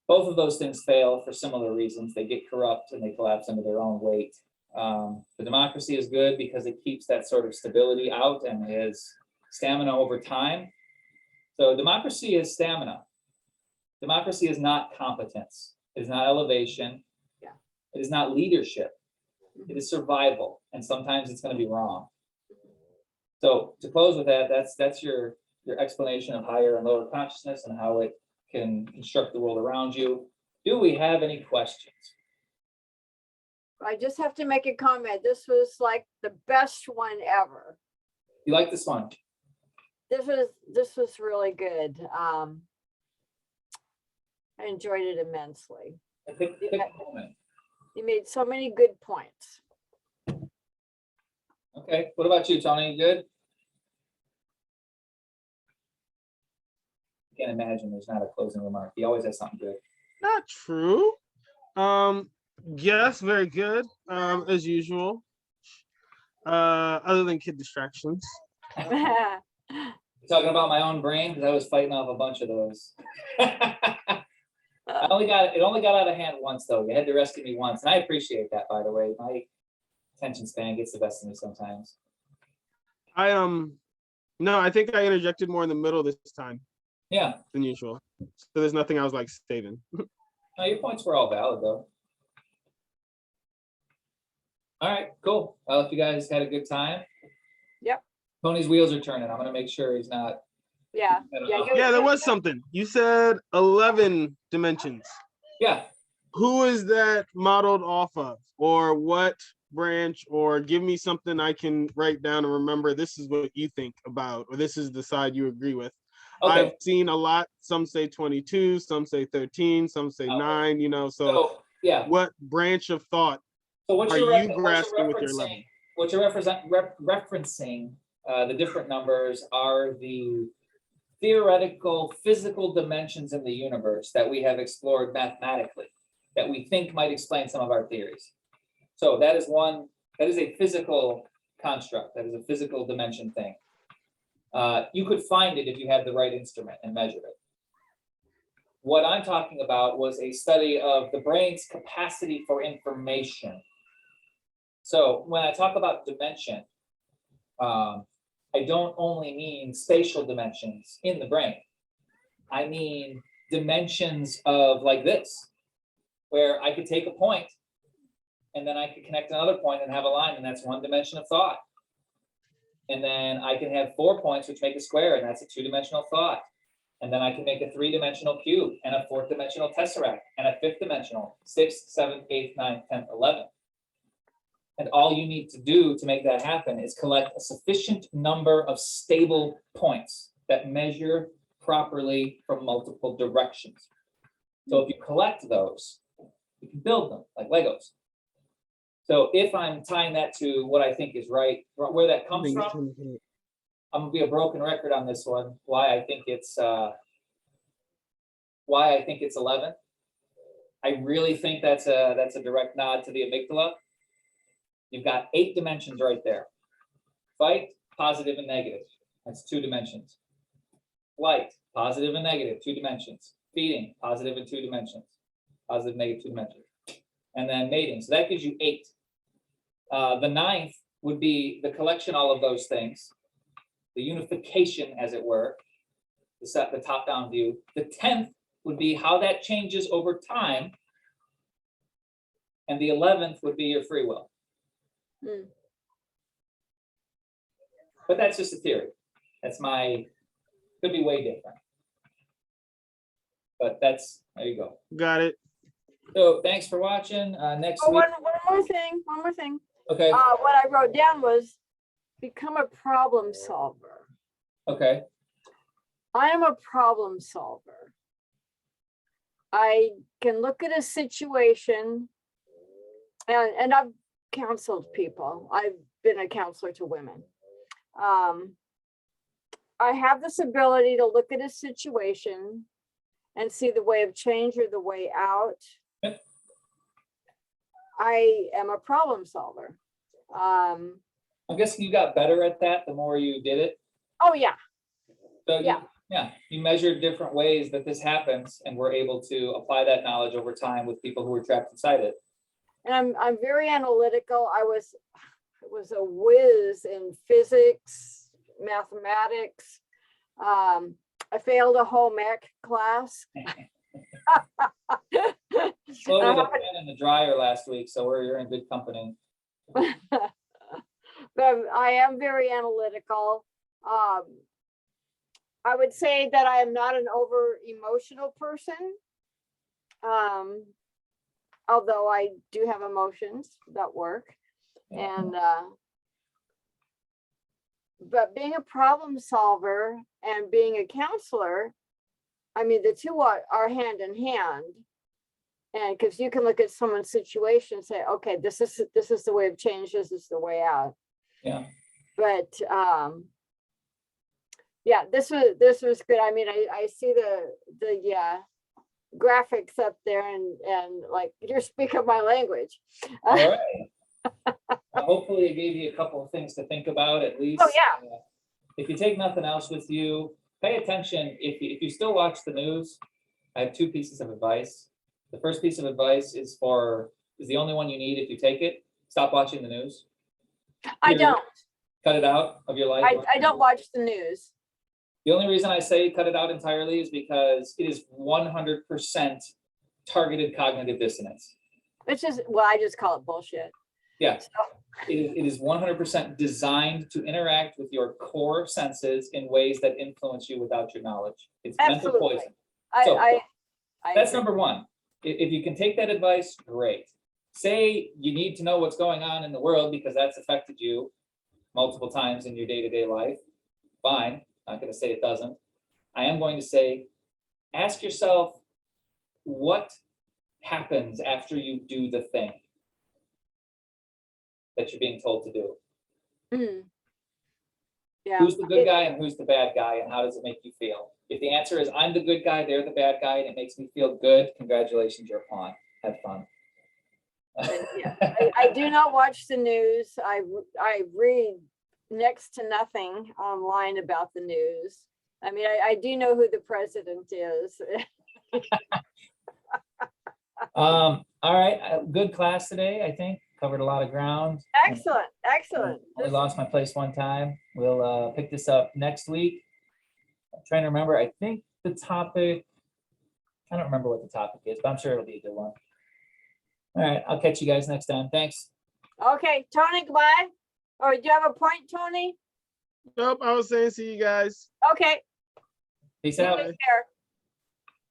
Both of those things fail for similar reasons. They get corrupt and they collapse under their own weight. The democracy is good because it keeps that sort of stability out and is stamina over time. So democracy is stamina. Democracy is not competence. It is not elevation. Yeah. It is not leadership. It is survival. And sometimes it's going to be wrong. So to close with that, that's your explanation of higher and lower consciousness and how it can construct the world around you. Do we have any questions? I just have to make a comment. This was like the best one ever. You like this one? This was really good. I enjoyed it immensely. Pick a moment. You made so many good points. Okay, what about you, Tony? You good? I can't imagine there's not a closing remark. He always has something good. Not true. Yes, very good. As usual. Other than kid distractions. Talking about my own brain because I was fighting off a bunch of those. It only got out of hand once though. You had to rescue me once, and I appreciate that. By the way, my attention span gets the best of me sometimes. No, I think I interjected more in the middle this time Yeah. than usual. So there's nothing I was like saving. No, your points were all valid though. All right, cool. Well, if you guys had a good time. Yep. Tony's wheels are turning. I'm gonna make sure he's not. Yeah. Yeah, there was something. You said 11 dimensions. Yeah. Who is that modeled off of? Or what branch? Or give me something I can write down and remember this is what you think about, or this is the side you agree with. Okay. I've seen a lot. Some say 22, some say 13, some say 9, so yeah. What branch of thought are you grasping with your 11? What you're referencing, the different numbers are the theoretical physical dimensions in the universe that we have explored mathematically, that we think might explain some of our theories. So that is a physical construct, that is a physical dimension thing. You could find it if you had the right instrument and measure it. What I'm talking about was a study of the brain's capacity for information. So when I talk about dimension, I don't only mean spatial dimensions in the brain. I mean dimensions of like this, where I could take a point and then I could connect another point and have a line, and that's one dimension of thought. And then I can have 4 points, which make a square, and that's a 2-dimensional thought. And then I can make a 3-dimensional cube and a 4th-dimensional tesseract and a 5th-dimensional, 6th, 7th, 8th, 9th, 10th, 11th. And all you need to do to make that happen is collect a sufficient number of stable points that measure properly from multiple directions. So if you collect those, you can build them like Legos. So if I'm tying that to what I think is right, where that comes from, I'm gonna be a broken record on this one. Why I think it's 11. I really think that's a direct nod to the amygdala. You've got 8 dimensions right there. Fight, positive and negative. That's 2 dimensions. Flight, positive and negative, 2 dimensions. Feeding, positive and 2 dimensions. Positive, negative, 2 dimensions. And then mating. So that gives you 8. The 9th would be the collection, all of those things. The unification, as it were, the top-down view. The 10th would be how that changes over time. And the 11th would be your free will. But that's just a theory. Could be way different. But there you go. Got it. So thanks for watching. Next week. One more thing. Okay. What I wrote down was become a problem solver. Okay. I am a problem solver. I can look at a situation and I've counseled people. I've been a counselor to women. I have this ability to look at a situation and see the way of change or the way out. Yep. I am a problem solver. I'm guessing you got better at that the more you did it. Oh yeah, So yeah. you measured different ways that this happens and were able to apply that knowledge over time with people who were trapped inside it. And I'm very analytical. I was a whiz in physics, mathematics. I failed a home ec class. Loaded a pen in the dryer last week, so you're in good company. But I am very analytical. I would say that I am not an over emotional person. Although I do have emotions that work. And but being a problem solver and being a counselor, I mean, the two are hand in hand. And because you can look at someone's situation and say, okay, this is the way of change, this is the way out. Yeah. But yeah, this was good. I mean, I see the graphics up there and like you're speaking my language. All right. Hopefully it gave you a couple of things to think about at least. Oh yeah. If you take nothing else with you, pay attention. If you still watch the news, I have two pieces of advice. The first piece of advice is the only one you need. If you take it, stop watching the news. I don't. Cut it out of your life. I don't watch the news. The only reason I say cut it out entirely is because it is 100% targeted cognitive dissonance. Which is, well, I just call it bullshit. Yeah. So, It is 100% designed to interact with your core senses in ways that influence you without your knowledge. It's mental absolutely. poison. So I that's agree. number one. If you can take that advice, great. Say you need to know what's going on in the world because that's affected you multiple times in your day-to-day life. Fine. Not going to say it doesn't. I am going to say, ask yourself, what happens after you do the thing that you're being told to do? Mm. Yeah. Who's the good guy and who's the bad guy, and how does it make you feel? If the answer is I'm the good guy, they're the bad guy, and it makes me feel good, congratulations, you're a pawn. Have fun. Yeah. I do not watch the news. I read next to nothing online about the news. I mean, I do know who the president is. All right, good class today, I think. Covered a lot of ground. Excellent, excellent. I lost my place one time. We'll pick this up next week. I'm trying to remember. I think the topic, I don't remember what the topic is, but I'm sure it'll be a good one. All right, I'll catch you guys next time. Thanks. Okay, Tony, goodbye. Or do you have a point, Tony? Nope, I was saying see you guys. Okay. Peace out. Take care.